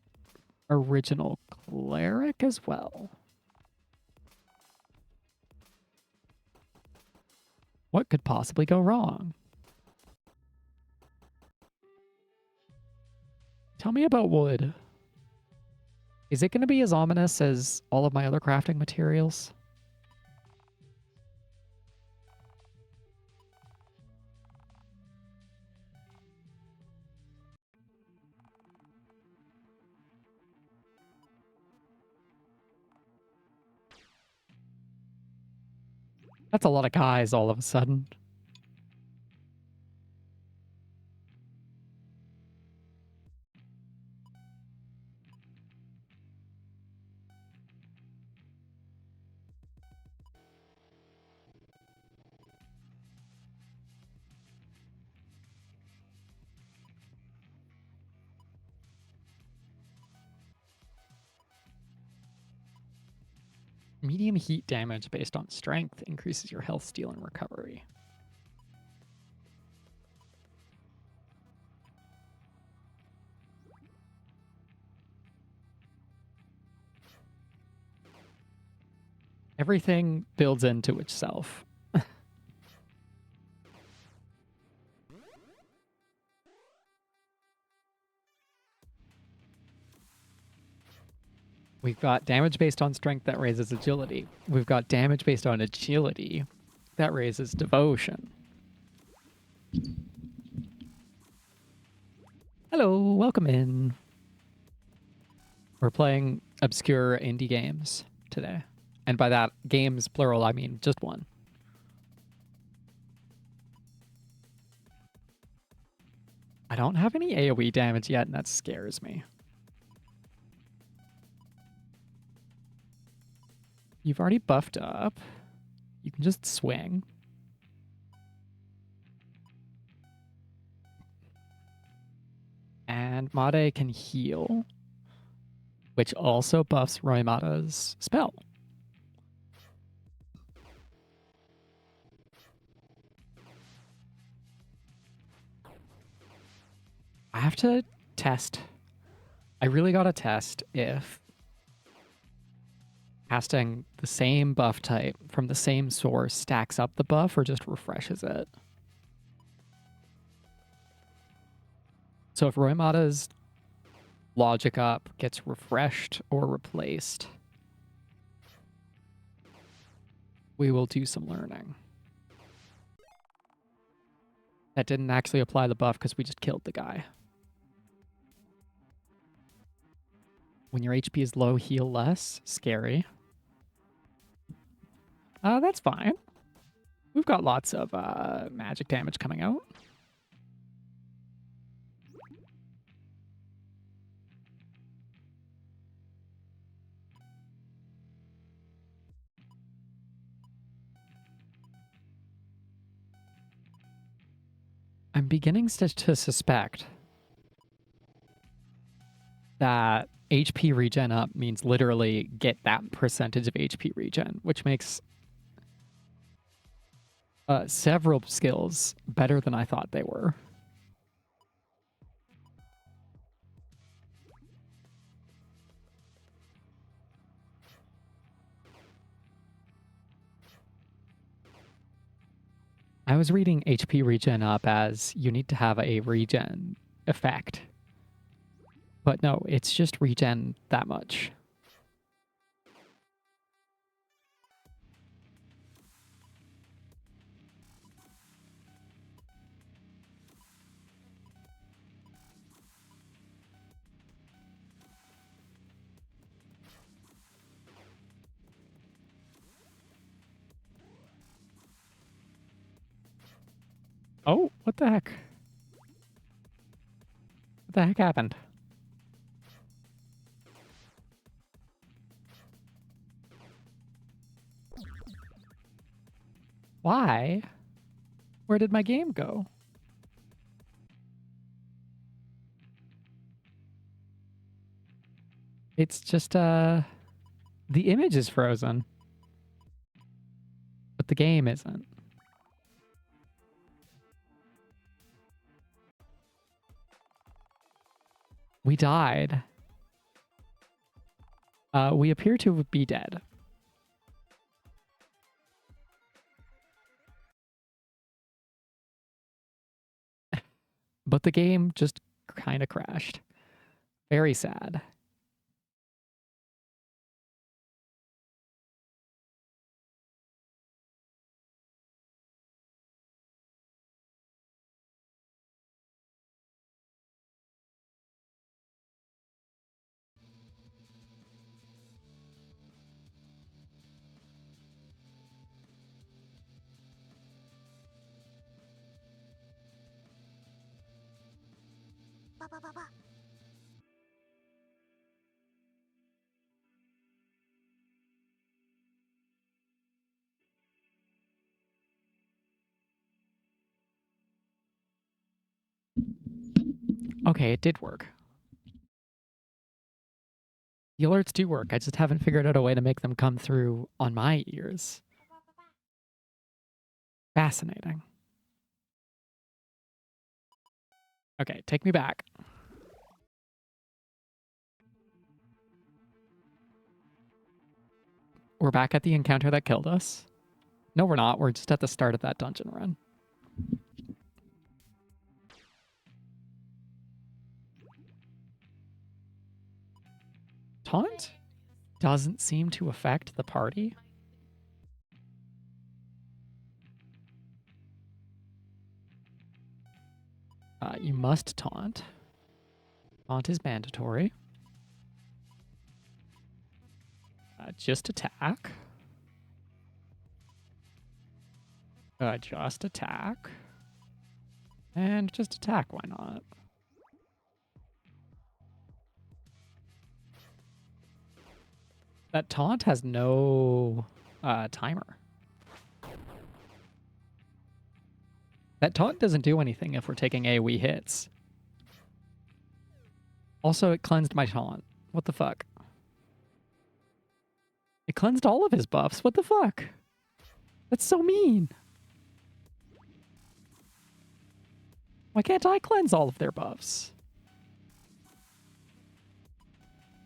original cleric as well. What could possibly go wrong? Tell me about wood. Is it going to be as ominous as all of my other crafting materials? That's a lot of guys all of a sudden. Medium heat damage based on strength increases your health, steal, and recovery. Everything builds into itself. We've got damage based on strength that raises agility. We've got damage based on agility that raises devotion. Hello, welcome in. We're playing obscure indie games today. And by that, games plural, I mean just one. I don't have any AoE damage yet, and that scares me. You've already buffed up. You can just swing. And Made can heal, which also buffs Roimata's spell. I have to test. I really gotta test if casting the same buff type from the same source stacks up the buff or just refreshes it. So if Roimata's logic up gets refreshed or replaced, we will do some learning. That didn't actually apply the buff because we just killed the guy. When your HP is low, heal less. Scary. That's fine. We've got lots of magic damage coming out. I'm beginning to suspect that HP regen up means literally get that percentage of HP regen, which makes several skills better than I thought they were. I was reading HP regen up as you need to have a regen effect. But no, it's just regen that much. Oh, what the heck? What the heck happened? Why? Where did my game go? It's just, the image is frozen. But the game isn't. We died. We appear to be dead. But the game just kind of crashed. Very sad. Okay, it did work. The alerts do work. I just haven't figured out a way to make them come through on my ears. Fascinating. Okay, take me back. We're back at the encounter that killed us. No, we're not. We're just at the start of that dungeon run. Taunt doesn't seem to affect the party. You must taunt. Taunt is mandatory. Just attack. Just attack. And just attack, why not? That taunt has no timer. That taunt doesn't do anything if we're taking AoE hits. Also, it cleansed my taunt. What the fuck? It cleansed all of his buffs. What the fuck? That's so mean. Why can't I cleanse all of their buffs?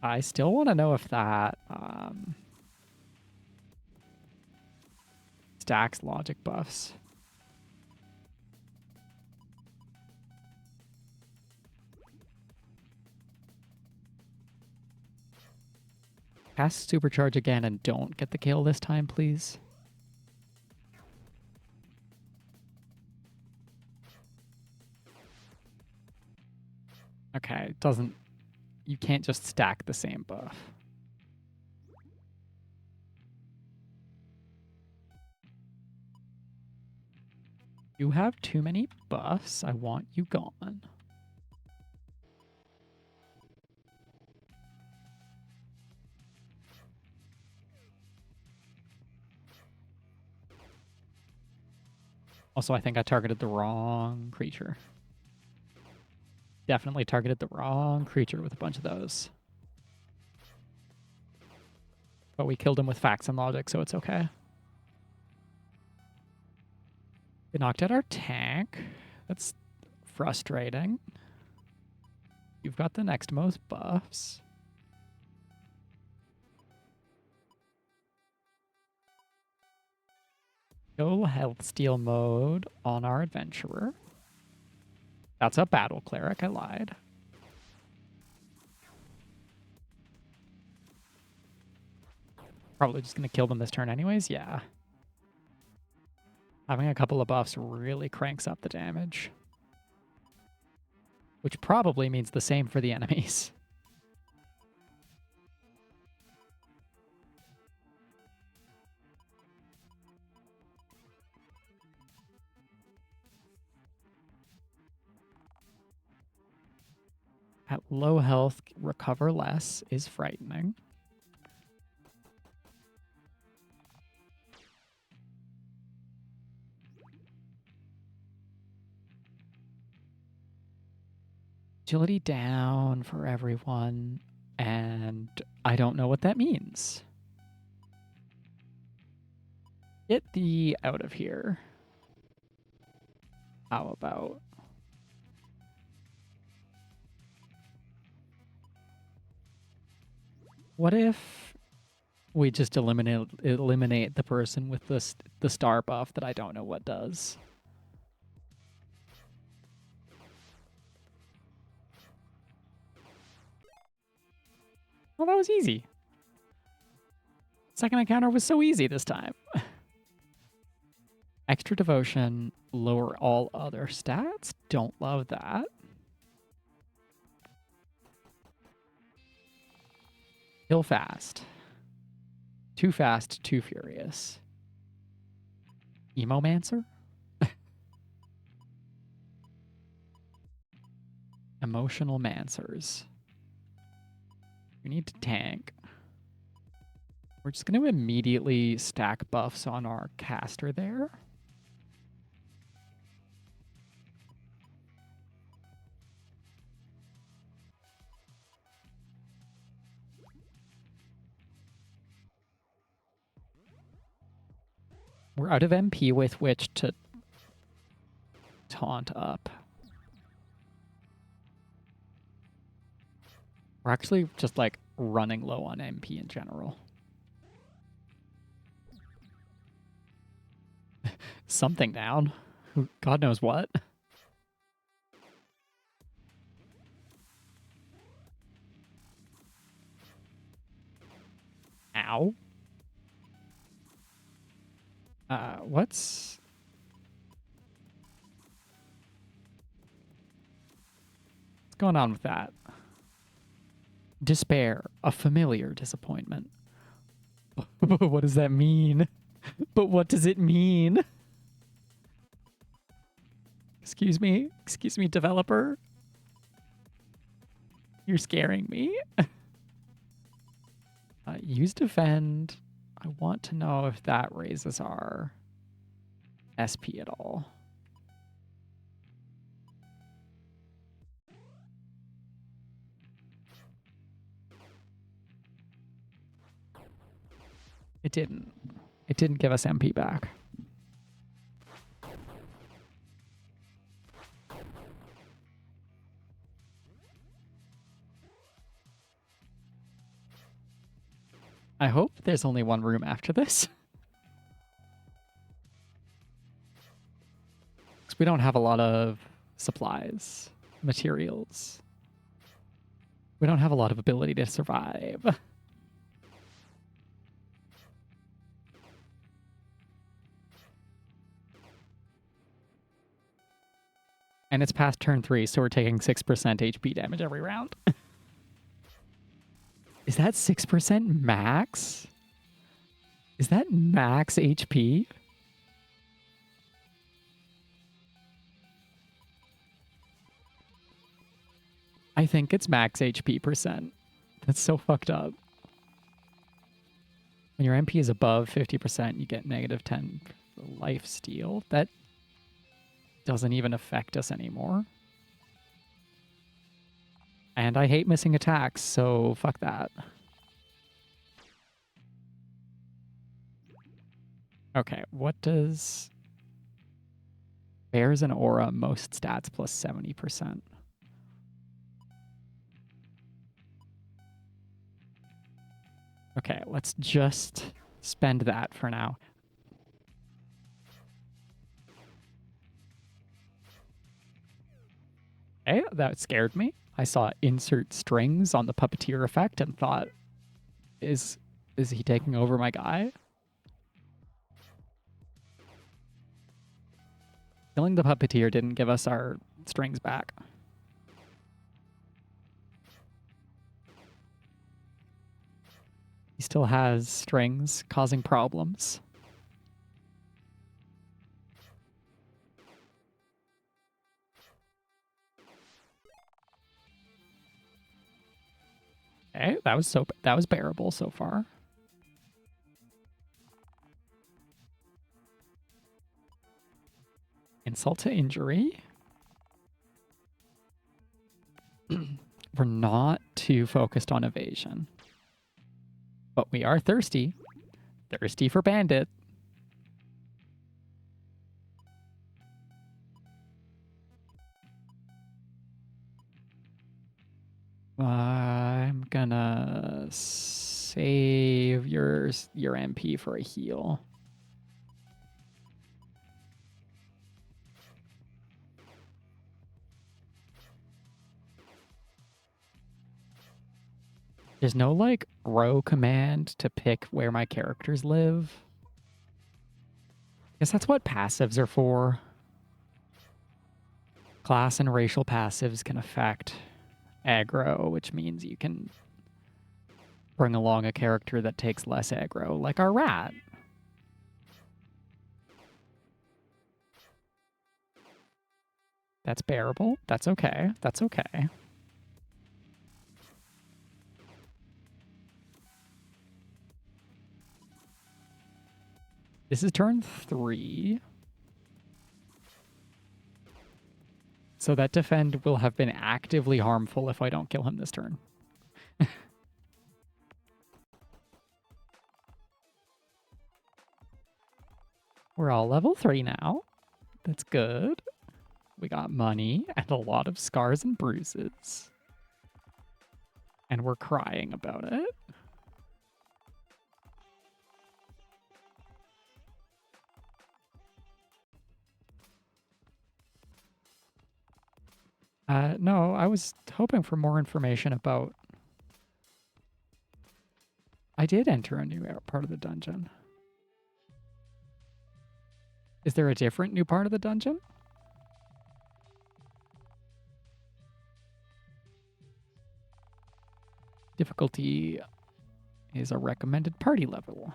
I still want to know if that stacks logic buffs. Cast Supercharge again and don't get the kill this time, please. Okay, it doesn't... You can't just stack the same buff. You have too many buffs. I want you gone. Also, I think I targeted the wrong creature. Definitely targeted the wrong creature with a bunch of those. But we killed him with facts and logic, so it's okay. We knocked out our tank. That's frustrating. You've got the next most buffs. Go health steal mode on our adventurer. That's a battle cleric, I lied. Probably just gonna kill them this turn anyways, yeah. Having a couple of buffs really cranks up the damage. Which probably means the same for the enemies. At low health, recover less is frightening. Agility down for everyone, and I don't know what that means. Get thee out of here. How about... What if we just eliminate the person with the star buff that I don't know what does? Well, that was easy. Second encounter was so easy this time. Extra devotion, lower all other stats. Don't love that. Kill fast. Too fast, too furious. Emomancer? Emotional Mancers. We need to tank. We're just going to immediately stack buffs on our caster there. We're out of MP with which to taunt up. We're actually just like running low on MP in general. Something down. God knows what. Ow. What's going on with that? Despair, a familiar disappointment. What does that mean? But what does it mean? Excuse me, developer. You're scaring me. Use defend. I want to know if that raises our SP at all. It didn't. It didn't give us MP back. I hope there's only one room after this. Because we don't have a lot of supplies, materials. We don't have a lot of ability to survive. And it's past turn 3, so we're taking 6% HP damage every round. Is that 6% max? Is that max HP? I think it's max HP percent. That's so fucked up. When your MP is above 50%, you get negative 10 life steal. That doesn't even affect us anymore. And I hate missing attacks, so fuck that. Okay, what does... Bears and Aura, most stats plus 70%. Okay, let's just spend that for now. Okay, that scared me. I saw insert strings on the puppeteer effect and thought, is he taking over my guy? Killing the puppeteer didn't give us our strings back. He still has strings causing problems. Okay, that was bearable so far. Insult to injury. We're not too focused on evasion. But we are thirsty. Thirsty for bandit. I'm gonna save your MP for a heal. There's no, like, row command to pick where my characters live. I guess that's what passives are for. Class and racial passives can affect aggro, which means you can bring along a character that takes less aggro, like our rat. That's bearable. That's okay. That's okay. This is turn 3. So that defend will have been actively harmful if I don't kill him this turn. We're all level 3 now. That's good. We got money and a lot of scars and bruises. And we're crying about it. No, I was hoping for more information about... I did enter a new part of the dungeon. Is there a different new part of the dungeon? Difficulty is a recommended party level.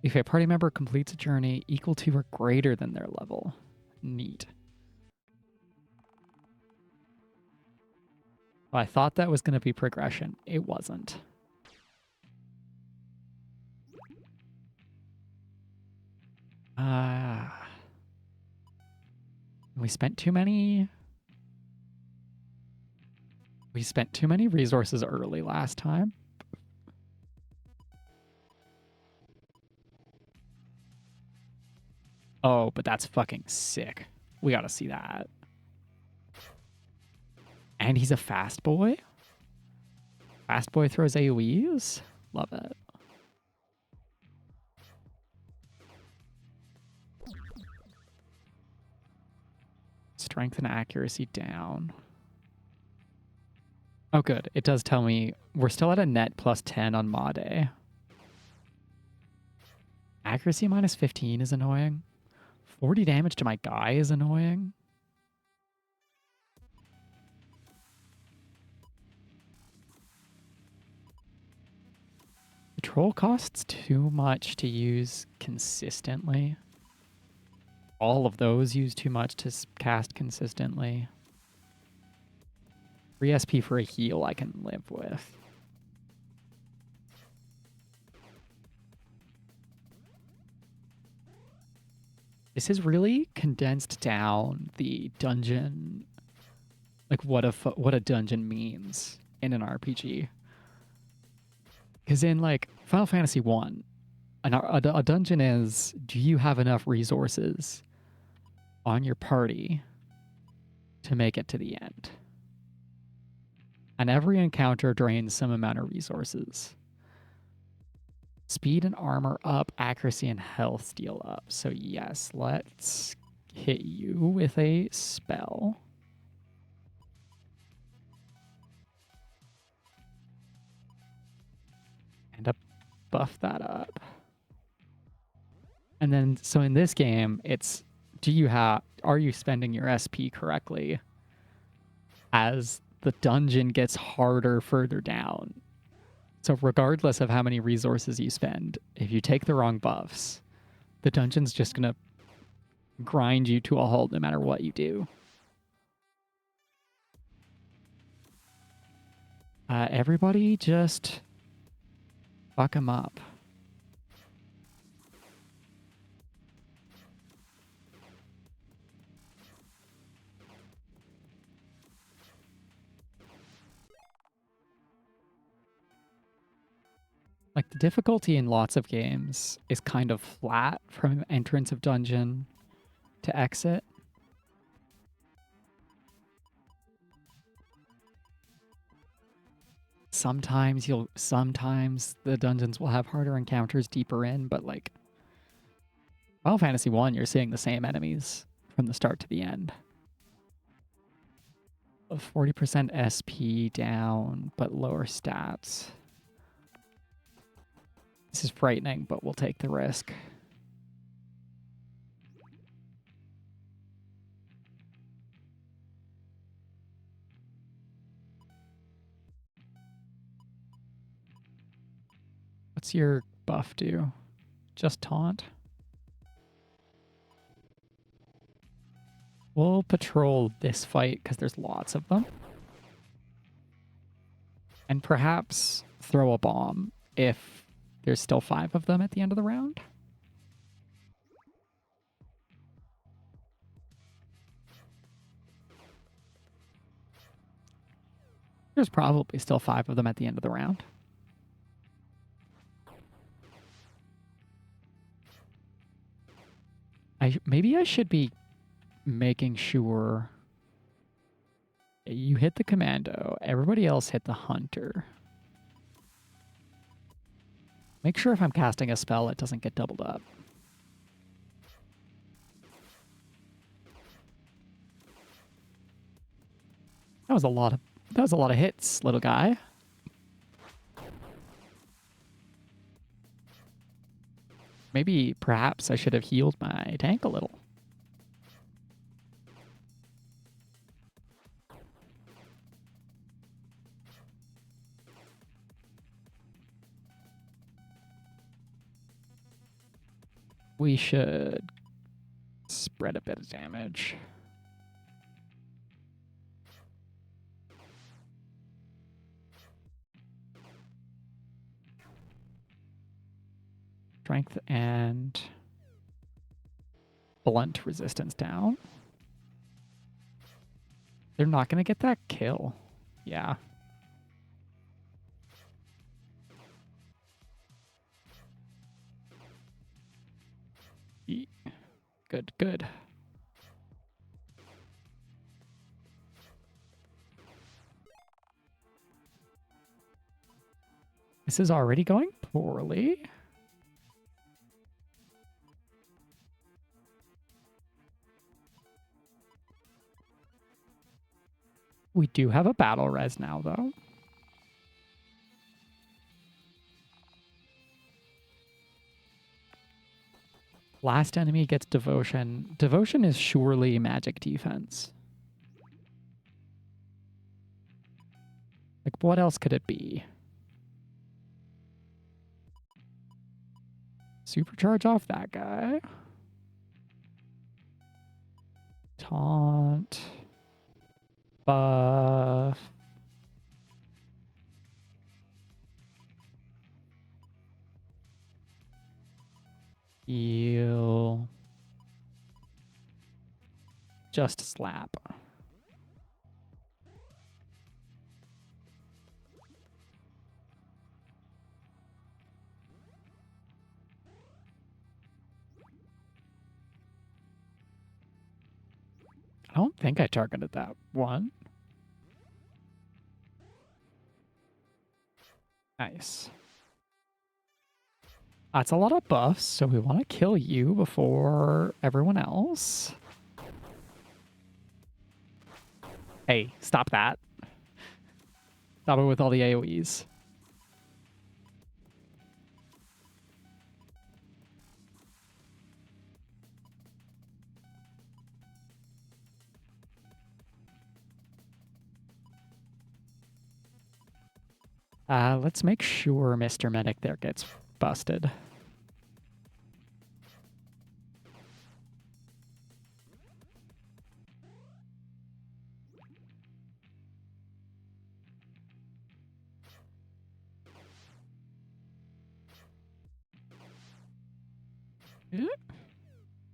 If a party member completes a journey equal to or greater than their level. Neat. Well, I thought that was going to be progression. It wasn't. We spent too many... We spent too many resources early last time. Oh, but that's fucking sick. We gotta see that. And he's a fast boy? Fast boy throws AoEs? Love it. Strength and accuracy down. Oh, good. It does tell me we're still at a net plus 10 on Made. Accuracy minus 15 is annoying. 40 damage to my guy is annoying. Patrol costs too much to use consistently. All of those use too much to cast consistently. 3 SP for a heal I can live with. This has really condensed down the dungeon, like what a dungeon means in an RPG. Because in like Final Fantasy 1, a dungeon is, do you have enough resources on your party to make it to the end? And every encounter drains some amount of resources. Speed and armor up, accuracy and health steal up. So yes, let's hit you with a spell. And buff that up. And then, so in this game, it's, are you spending your SP correctly as the dungeon gets harder further down? So regardless of how many resources you spend, if you take the wrong buffs, the dungeon's just going to grind you to a halt no matter what you do. Everybody just fuck him up. difficulty in lots of games is kind of flat from entrance of dungeon to exit. Sometimes the dungeons will have harder encounters deeper in, but like Final Fantasy 1, you're seeing the same enemies from the start to the end. 40% SP down, but lower stats. This is frightening, but we'll take the risk. What's your buff do? Just taunt? We'll patrol this fight because there's lots of them. And perhaps throw a bomb if there's still 5 of them at the end of the round. There's probably still 5 of them at the end of the round. Maybe I should be making sure you hit the commando, everybody else hit the hunter. Make sure if I'm casting a spell, it doesn't get doubled up. That was a lot of hits, little guy. Maybe perhaps I should have healed my tank a little. We should spread a bit of damage. Strength and blunt resistance down. They're not going to get that kill. Yeah. Good, good. This is already going poorly. We do have a battle res now, though. Last enemy gets devotion. Devotion is surely magic defense. Like, what else could it be? Supercharge off that guy. Taunt. Buff. Heal. Just slap. I don't think I targeted that one. Nice. That's a lot of buffs, so we want to kill you before everyone else. Hey, stop that. Stop it with all the AoEs. Let's make sure Mr. Medic there gets busted.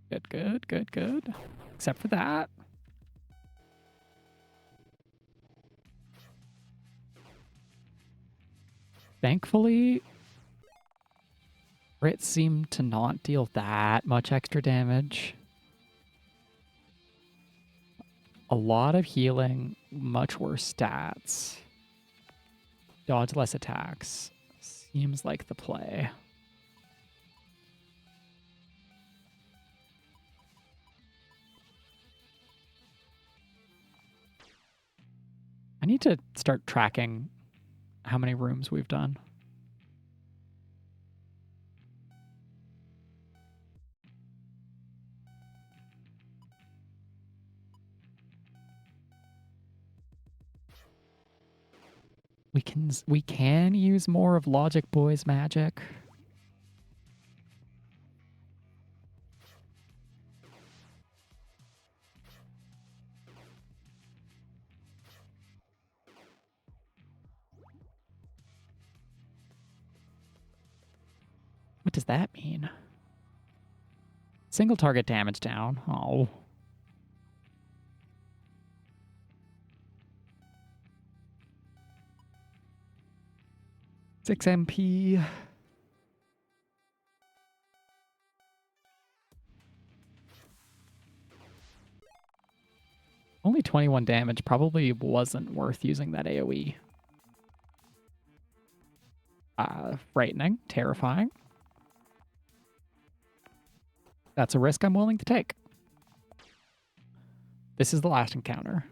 Good, good, good, good. Except for that. Thankfully, It seemed to not deal that much extra damage. A lot of healing, much worse stats. Dodge less attacks. Seems like the play. I need to start tracking how many rooms we've done. We can use more of Logic Boy's magic. What does that mean? Single target damage down. Oh. Six MP. Only 21 damage. Probably wasn't worth using that AoE. Frightening. Terrifying. That's a risk I'm willing to take. This is the last encounter.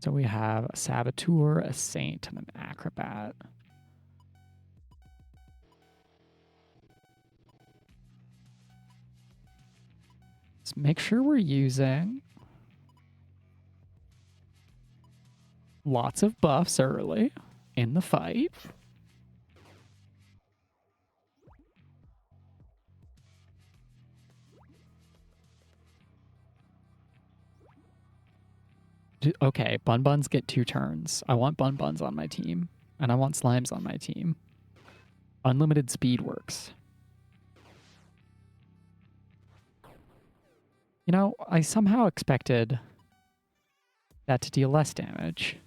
So we have a Saboteur, a Saint, and an Acrobat. Let's make sure we're using lots of buffs early in the fight. Okay, Bun Buns get 2 turns. I want Bun Buns on my team, and I want Slimes on my team. Unlimited speed works. You know, I somehow expected that to deal less damage.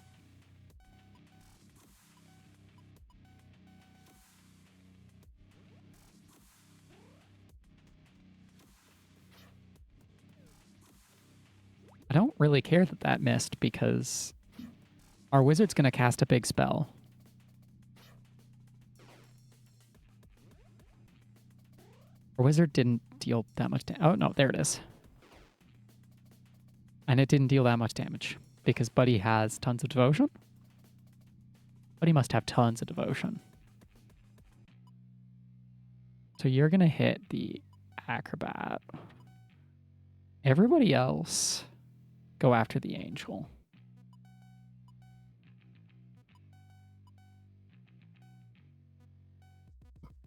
I don't really care that that missed because our wizard's going to cast a big spell. Our wizard didn't deal that much damage. Oh, no, there it is. And it didn't deal that much damage because Buddy has tons of devotion. Buddy must have tons of devotion. So you're going to hit the Acrobat. Everybody else go after the Angel.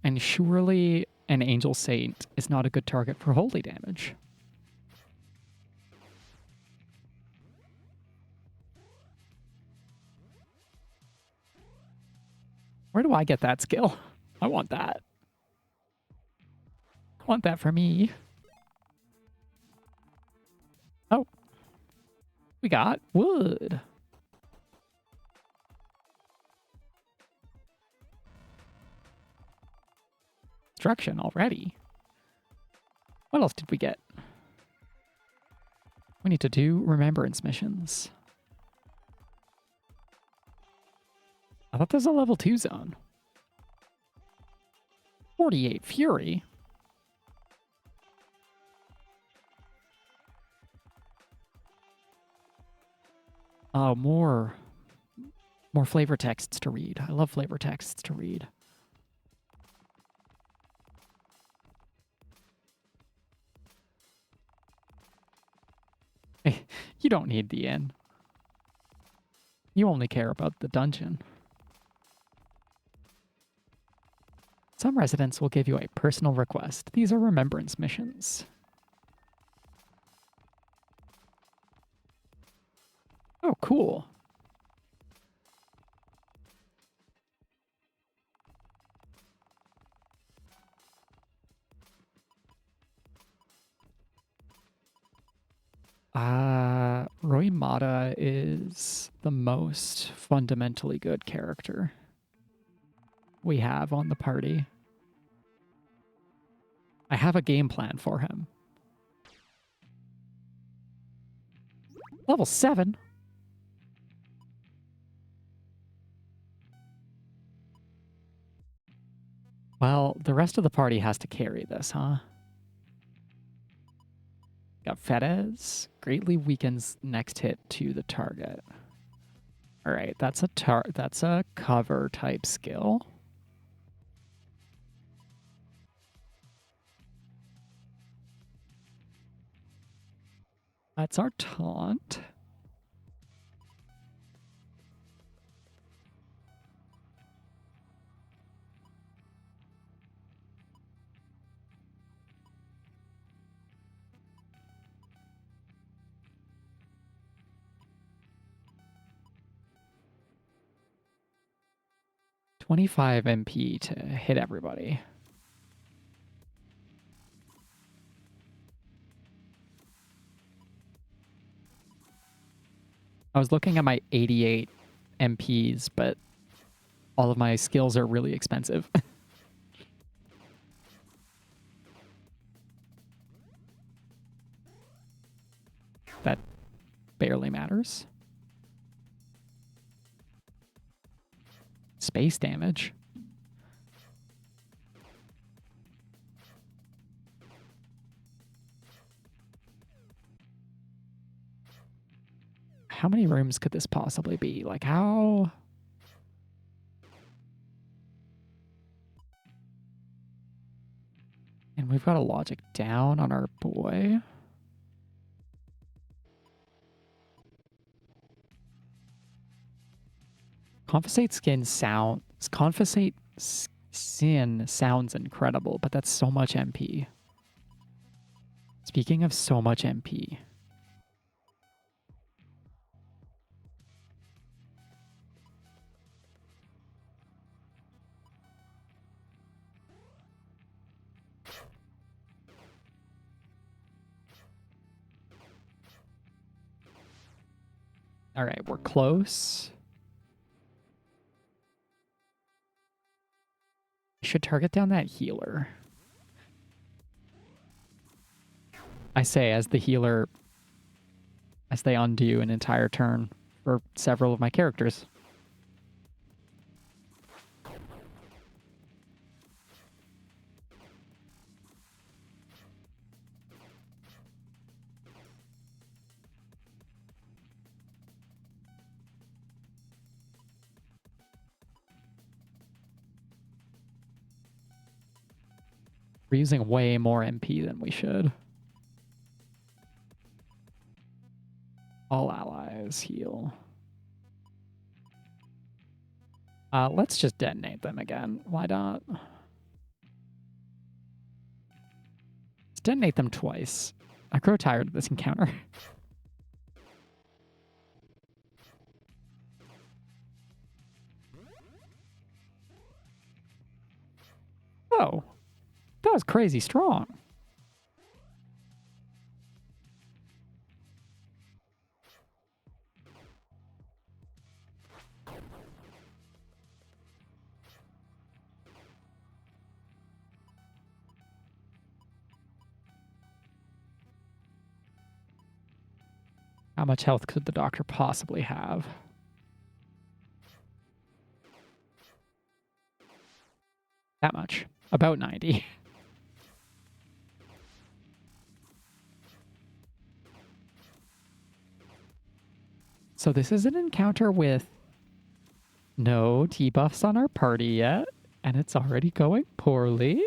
And surely an Angel Saint is not a good target for holy damage. Where do I get that skill? I want that. I want that for me. Oh. We got wood. Destruction already. What else did we get? We need to do remembrance missions. I thought there's a level 2 zone. 48 Fury. Oh, more flavor texts to read. I love flavor texts to read. You don't need the inn. You only care about the dungeon. Some residents will give you a personal request. These are remembrance missions. Oh, cool. Roy Mata is the most fundamentally good character we have on the party. I have a game plan for him. Level 7? Well, the rest of the party has to carry this, huh? Got Fedez. Greatly weakens next hit to the target. All right, that's a cover type skill. That's our taunt. $25 MP to hit everybody. I was looking at my 88 MPs, but all of my skills are really expensive. That barely matters. Space damage. How many rooms could this possibly be? Like, how... And we've got a logic down on our boy. Confiscate sin sounds incredible, but that's so much MP. Speaking of so much MP. All right, we're close. Should target down that healer. I say as the healer, as they undo an entire turn for several of my characters. We're using way more MP than we should. All allies heal. Let's just detonate them again. Why not? Let's detonate them twice. I grow tired of this encounter. Oh, that was crazy strong. How much health could the doctor possibly have? That much. About 90. So this is an encounter with no debuffs on our party yet, and it's already going poorly.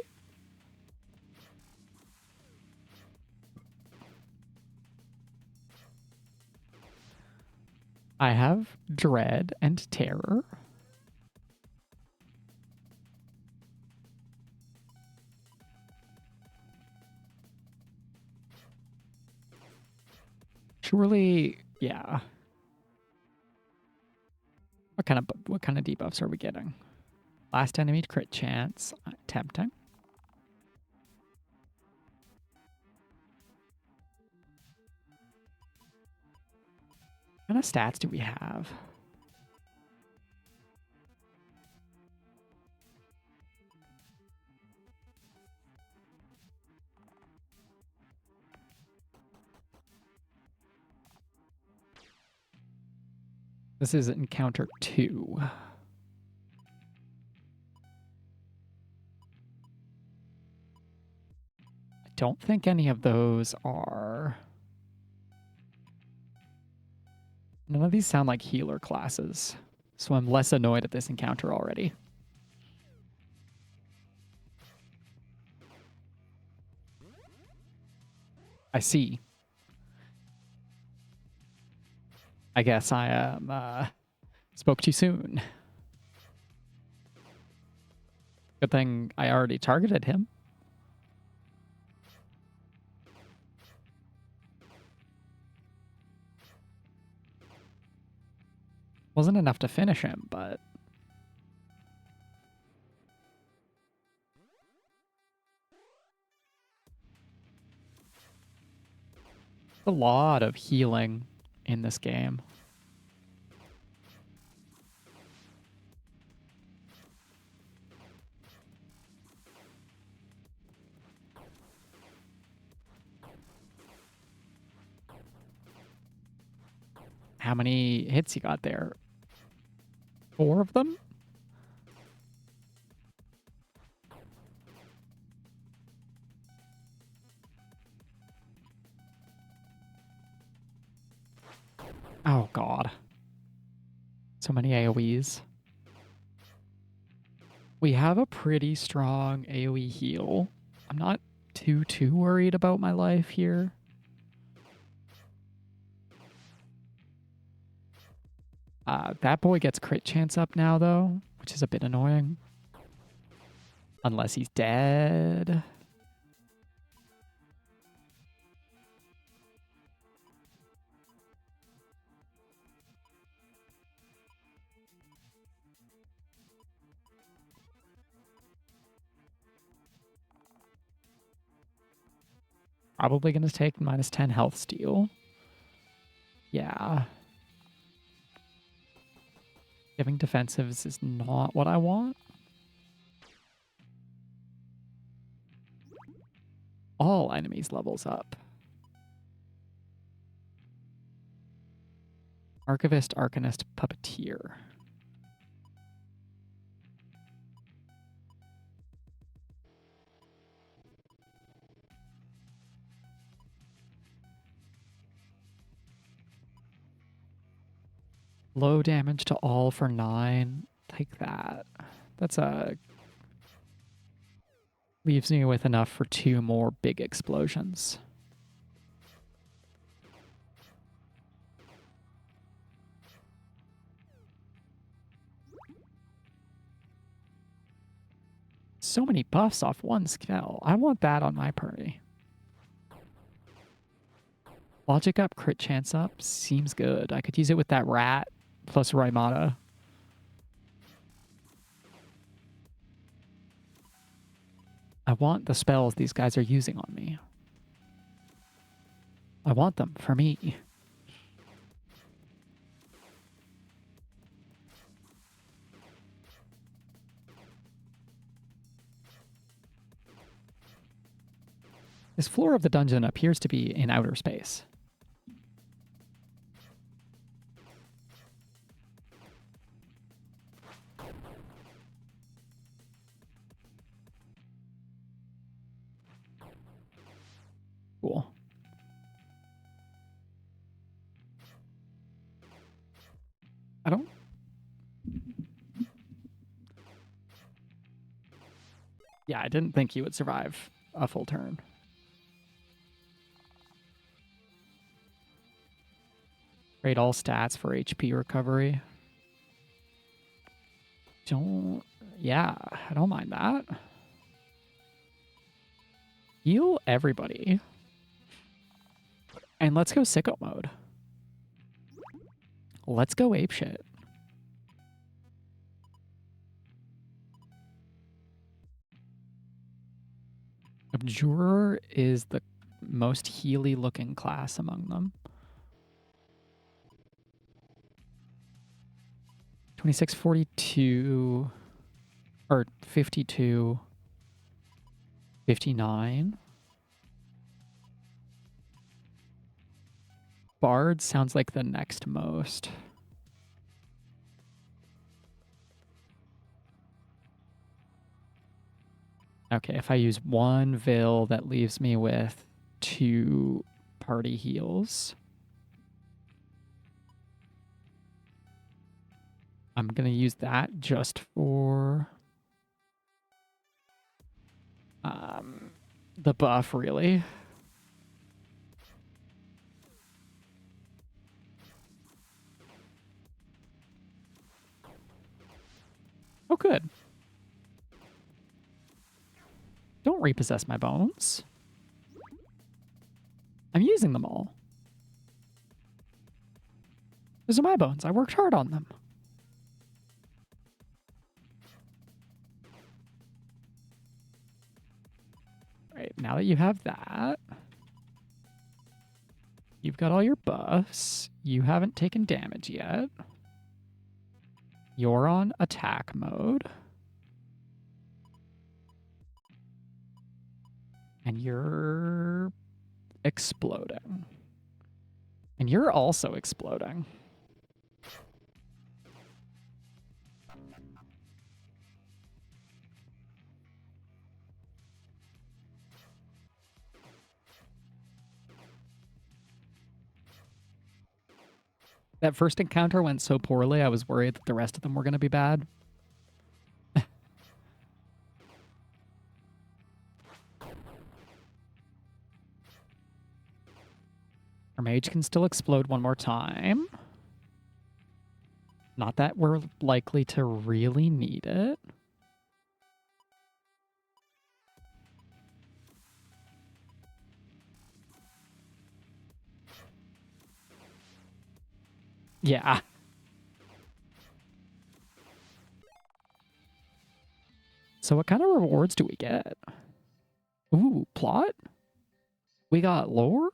I have dread and terror. Surely, yeah. What kind of debuffs are we getting? Last enemy crit chance, tempting. What kind of stats do we have? This is encounter 2. I don't think any of those are... None of these sound like healer classes, so I'm less annoyed at this encounter already. I see. I guess I spoke too soon. Good thing I already targeted him. Wasn't enough to finish him, but... a lot of healing in this game. How many hits you got there? 4 of them? Oh, God. So many AoEs. We have a pretty strong AoE heal. I'm not too worried about my life here. That boy gets crit chance up now, though, which is a bit annoying. Unless he's dead. Probably going to take minus 10 health steal. Yeah. Giving defensives is not what I want. All enemies levels up. Archivist, Arcanist, Puppeteer. Low damage to all for 9. Take that. That's leaves me with enough for 2 more big explosions. So many buffs off one spell. I want that on my party. Logic up, crit chance up. Seems good. I could use it with that rat plus Raimata. I want the spells these guys are using on me. I want them for me. This floor of the dungeon appears to be in outer space. Cool. I don't... Yeah, I didn't think he would survive a full turn. Trade all stats for HP recovery. Yeah, I don't mind that. Heal everybody. And let's go sicko mode. Let's go apeshit. Abjurer is the most healy looking class among them. 26, 42, or 52, 59. Bard sounds like the next most. Okay, if I use one Vil, that leaves me with 2 party heals. I'm going to use that just for the buff, really. Oh, good. Don't repossess my bones. I'm using them all. Those are my bones. I worked hard on them. Right, now that you have that, you've got all your buffs. You haven't taken damage yet. You're on attack mode. And you're exploding. And you're also exploding. That first encounter went so poorly, I was worried that the rest of them were going to be bad. Our mage can still explode one more time. Not that we're likely to really need it. Yeah. So what kind of rewards do we get? Ooh, plot? We got lore?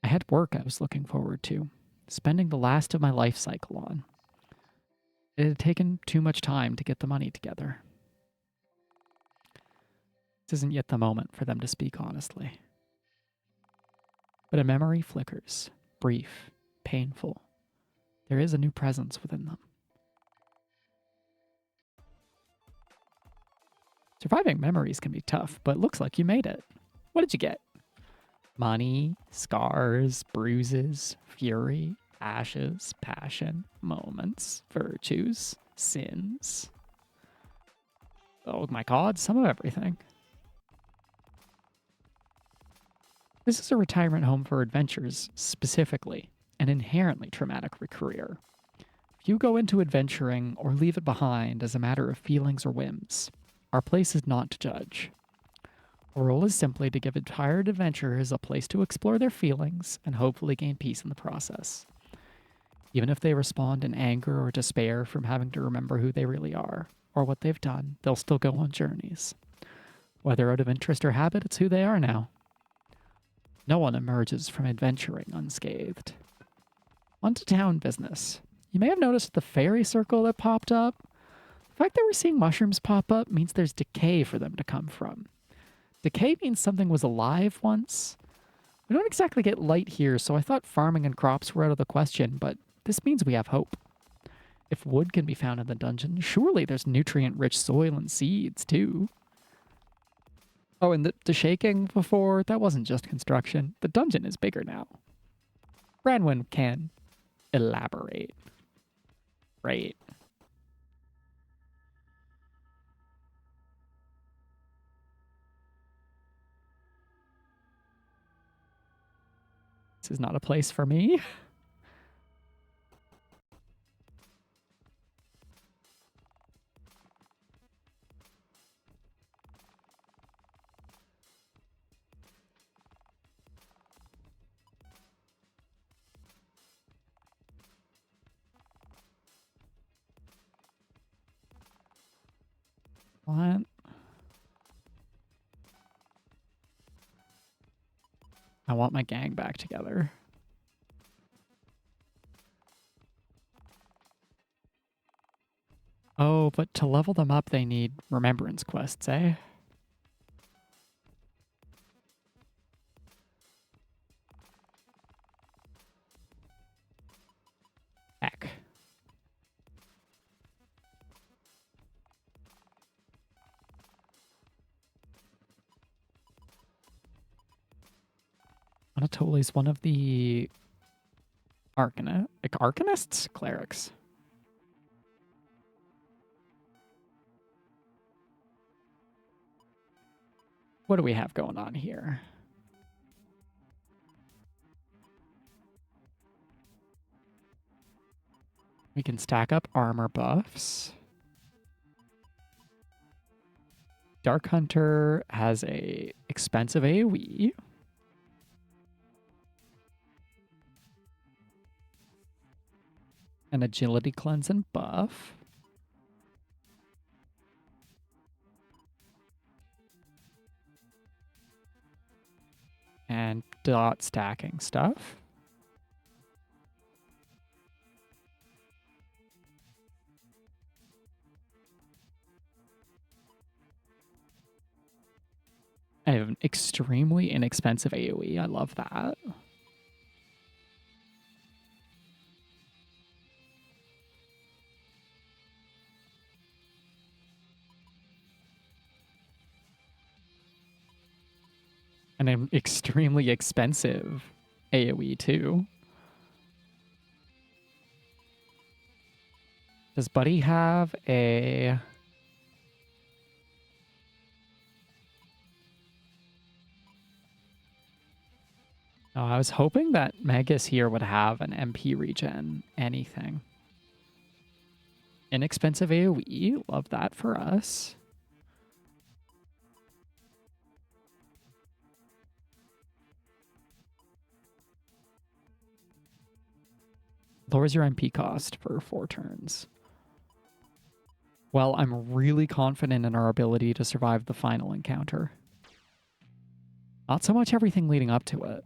I had work I was looking forward to, spending the last of my life cycle on. It had taken too much time to get the money together. This isn't yet the moment for them to speak honestly. But a memory flickers, brief, painful. There is a new presence within them. Surviving memories can be tough, but looks like you made it. What did you get? Money, scars, bruises, fury, ashes, passion, moments, virtues, sins. Oh my god, some of everything. This is a retirement home for adventurers, specifically, an inherently traumatic career. If you go into adventuring or leave it behind as a matter of feelings or whims, our place is not to judge. Our role is simply to give tired adventurers a place to explore their feelings and hopefully gain peace in the process. Even if they respond in anger or despair from having to remember who they really are or what they've done, they'll still go on journeys. Whether out of interest or habit, it's who they are now. No one emerges from adventuring unscathed. On to town business. You may have noticed the fairy circle that popped up. The fact that we're seeing mushrooms pop up means there's decay for them to come from. Decay means something was alive once. We don't exactly get light here, so I thought farming and crops were out of the question, but this means we have hope. If wood can be found in the dungeon, surely there's nutrient-rich soil and seeds, too. Oh, and the shaking before, that wasn't just construction. The dungeon is bigger now. Branwen can elaborate. Right. This is not a place for me. What? I want my gang back together. Oh, but to level them up, they need remembrance quests, eh? Heck. Anatoli's one of the Arcanists? Clerics. What do we have going on here? We can stack up armor buffs. Dark Hunter has a expensive AoE. An agility cleanse and buff. And dot stacking stuff. I have an extremely inexpensive AoE. I love that. And an extremely expensive AoE too. Does Buddy have a... Oh, I was hoping that Megas here would have an MP regen anything. Inexpensive AoE. Love that for us. Lowers your MP cost for 4 turns. Well, I'm really confident in our ability to survive the final encounter. Not so much everything leading up to it.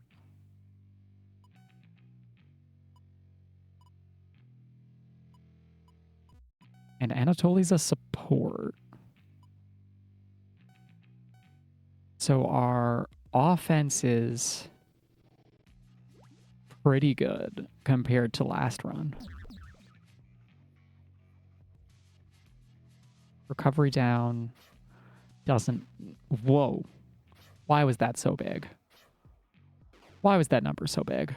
And Anatoli's a support. So our offense is pretty good compared to last run. Recovery down doesn't... Whoa. Why was that so big? Why was that number so big?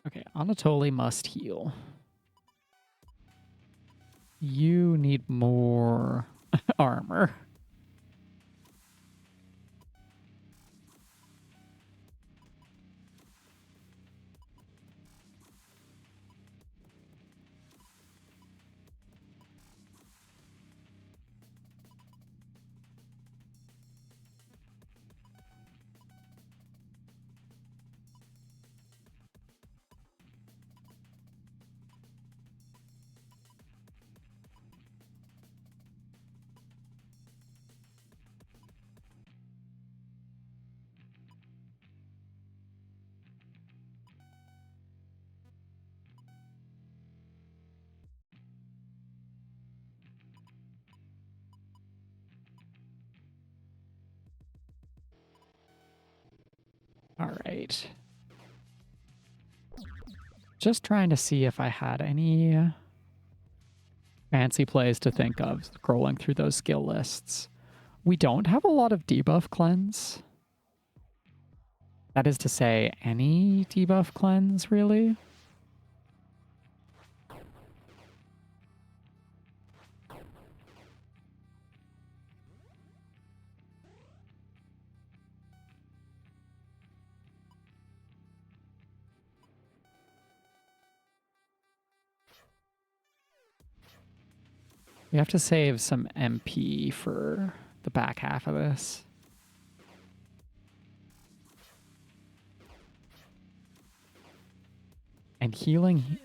Okay, Anatoly must heal. You need more armor. All right. Just trying to see if I had any fancy plays to think of scrolling through those skill lists. We don't have a lot of debuff cleanse. That is to say, any debuff cleanse, really? We have to save some MP for the back half of this. And healing...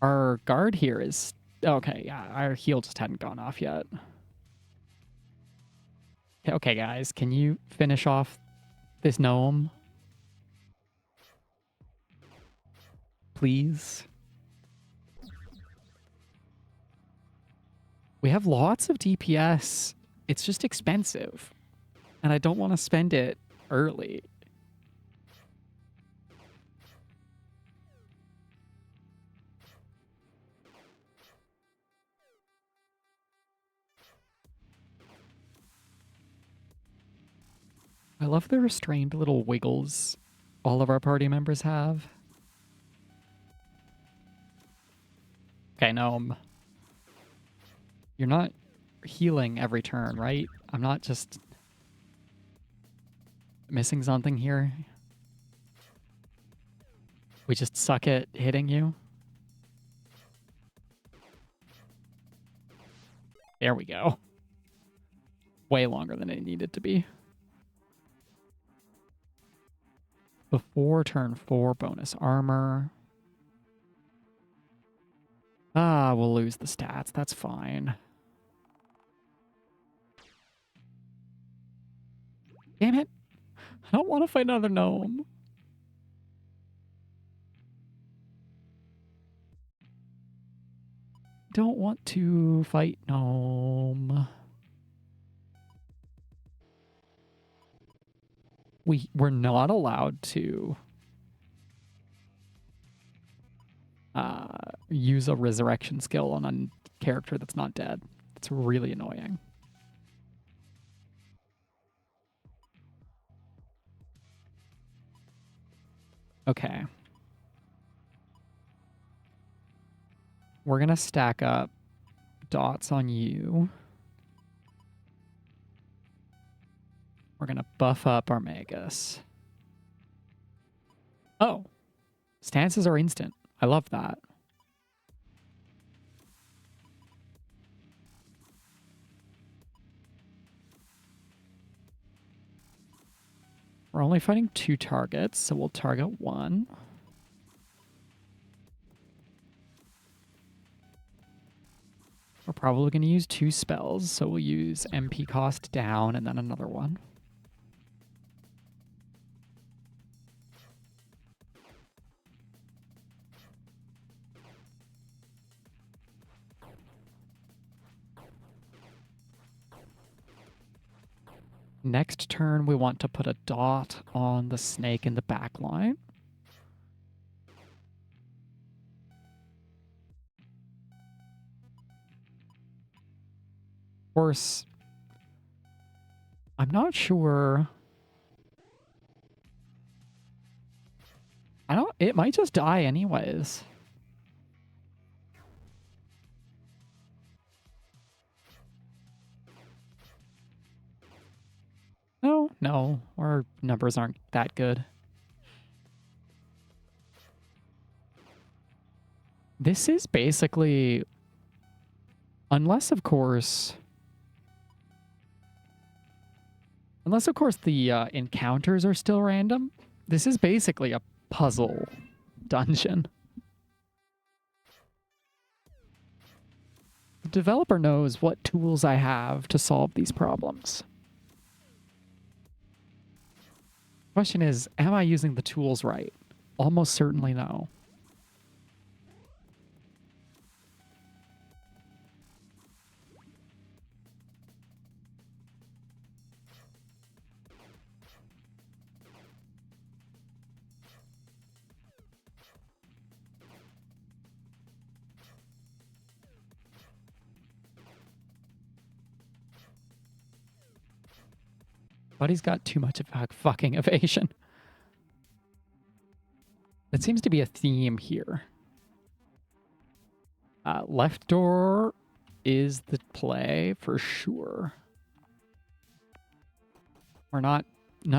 Our guard here is... Okay, yeah, our heal just hadn't gone off yet. Okay, guys, can you finish off this gnome? Please? We have lots of DPS. It's just expensive. And I don't want to spend it early. I love the restrained little wiggles all of our party members have. Okay, gnome. You're not healing every turn, right? I'm not just missing something here. We just suck at hitting you. There we go. Way longer than it needed to be. Before turn 4, bonus armor. Ah, we'll lose the stats. That's fine. Damn it. I don't want to fight another gnome. Don't want to fight gnome. We're not allowed to use a resurrection skill on a character that's not dead. It's really annoying. Okay. We're going to stack up dots on you. We're going to buff up our Magus. Oh. Stances are instant. I love that. We're only fighting 2 targets, so we'll target 1. We're probably going to use 2 spells, so we'll use MP cost down and then another one. Next turn, we want to put a dot on the snake in the back line. Of course, I'm not sure. It might just die anyways. No, our numbers aren't that good. This is basically, unless of course the encounters are still random, this is basically a puzzle dungeon. The developer knows what tools I have to solve these problems. Question is, am I using the tools right? Almost certainly no. Buddy's got too much of a fucking evasion. That seems to be a theme here. Left door is the play for sure. None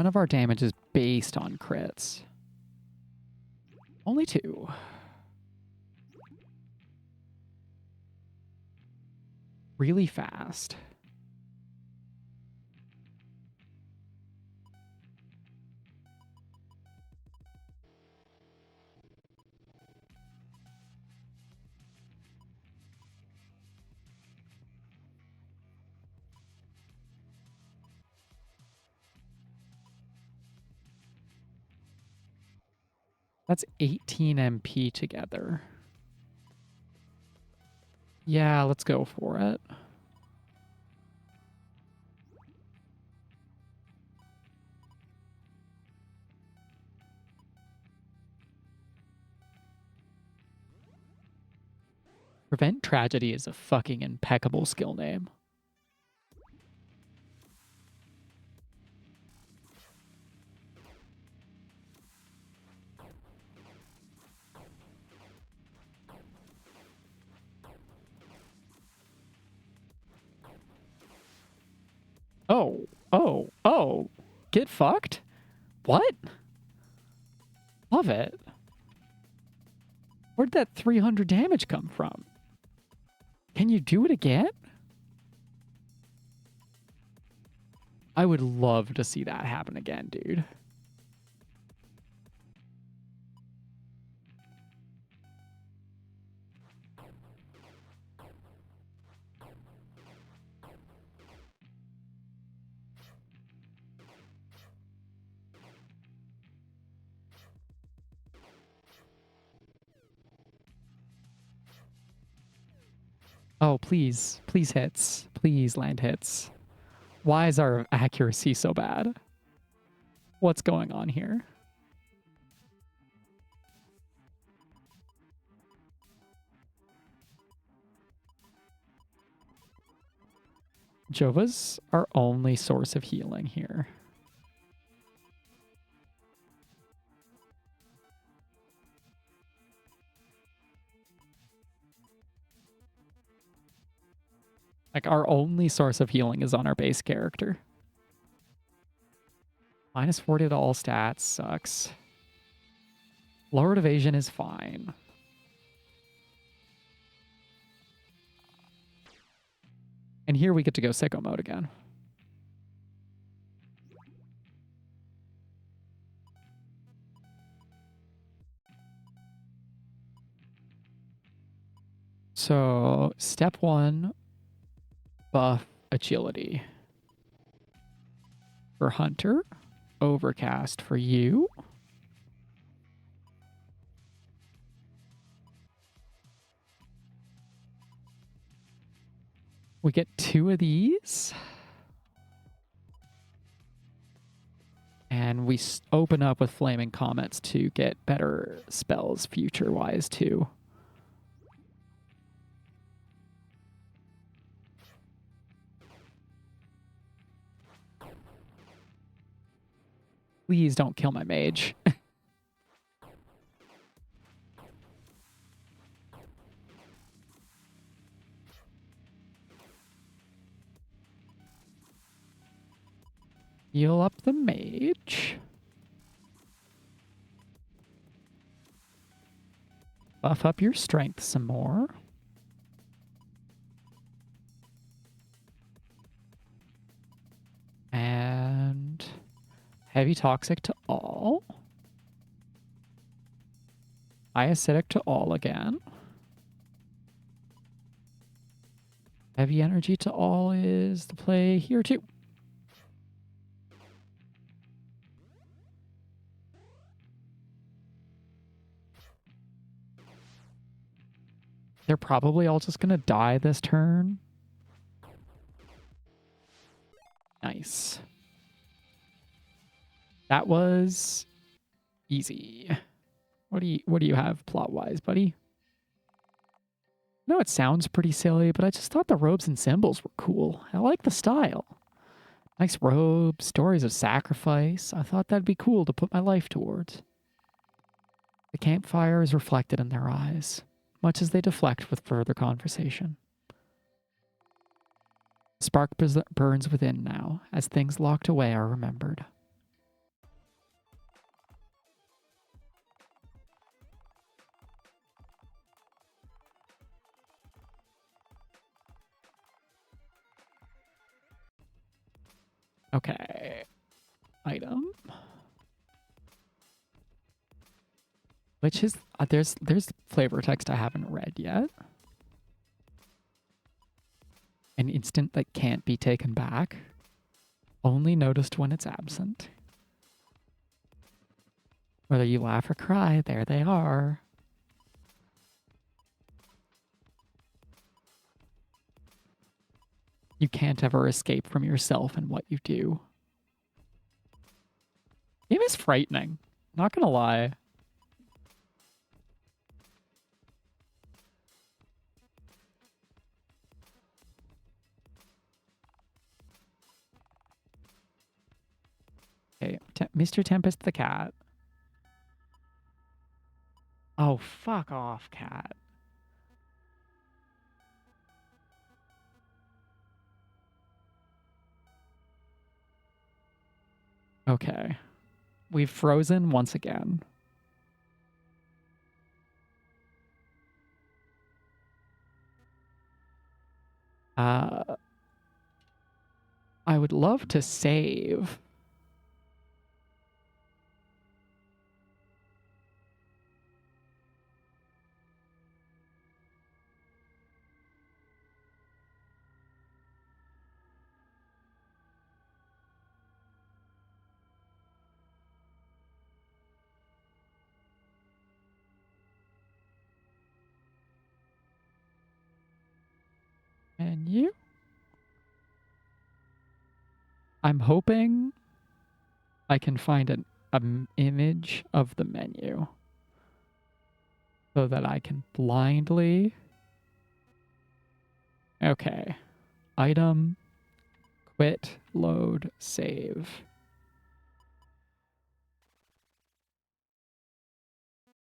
of our damage is based on crits. Only 2. Really fast. That's 18 MP together. Yeah, let's go for it. Prevent Tragedy is a fucking impeccable skill name. Oh. Get fucked? What? Love it. Where'd that 300 damage come from? Can you do it again? I would love to see that happen again, dude. Oh, please. Please hits. Please land hits. Why is our accuracy so bad? What's going on here? Jova's our only source of healing here. Like, our only source of healing is on our base character. Minus 40 to all stats sucks. Lowered evasion is fine. And here we get to go sicko mode again. So, step 1, buff agility. For Hunter, overcast for you. We get 2 of these. And we open up with Flaming Comets to get better spells future-wise, too. Please don't kill my mage. Heal up the mage. Buff up your strength some more. And heavy toxic to all. High acidic to all again. Heavy energy to all is the play here too. They're probably all just going to die this turn. Nice. That was easy. What do you have plot-wise, buddy? No, it sounds pretty silly, but I just thought the robes and symbols were cool. I like the style. Nice robes, stories of sacrifice. I thought that'd be cool to put my life towards. The campfire is reflected in their eyes, much as they deflect with further conversation. Spark burns within now, as things locked away are remembered. Okay. Item. Which is there's flavor text I haven't read yet. An instant that can't be taken back. Only noticed when it's absent. Whether you laugh or cry, there they are. You can't ever escape from yourself and what you do. Game is frightening. Not gonna lie. Okay, Mr. Tempest the cat. Oh, fuck off, cat. Okay. We've frozen once again. I would love to save. Menu? I'm hoping I can find an image of the menu so that I can blindly... Okay. Item, quit, load, save.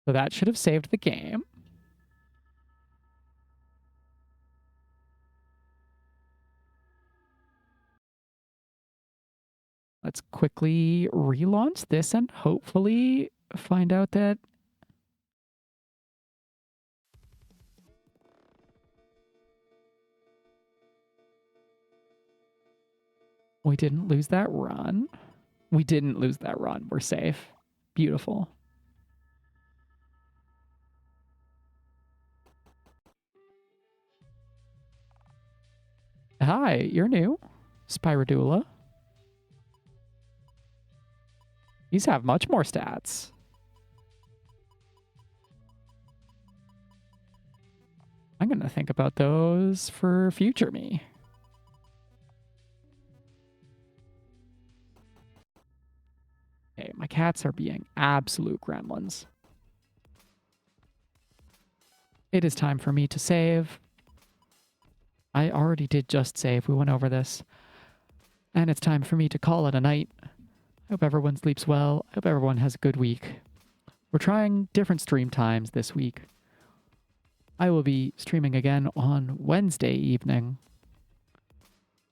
So that should have saved the game. Let's quickly relaunch this and hopefully find out that we didn't lose that run. We didn't lose that run. We're safe. Beautiful. Hi, you're new. Spyrodula. These have much more stats. I'm going to think about those for future me. Okay, my cats are being absolute gremlins. It is time for me to save. I already did just save. We went over this. And it's time for me to call it a night. I hope everyone sleeps well. I hope everyone has a good week. We're trying different stream times this week. I will be streaming again on Wednesday evening.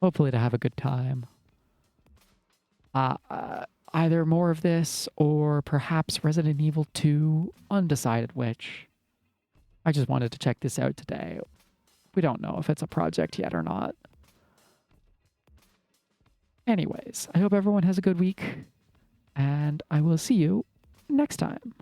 Hopefully to have a good time. Either more of this or perhaps Resident Evil 2, undecided which. I just wanted to check this out today. We don't know if it's a project yet or not. Anyways, I hope everyone has a good week, and I will see you next time.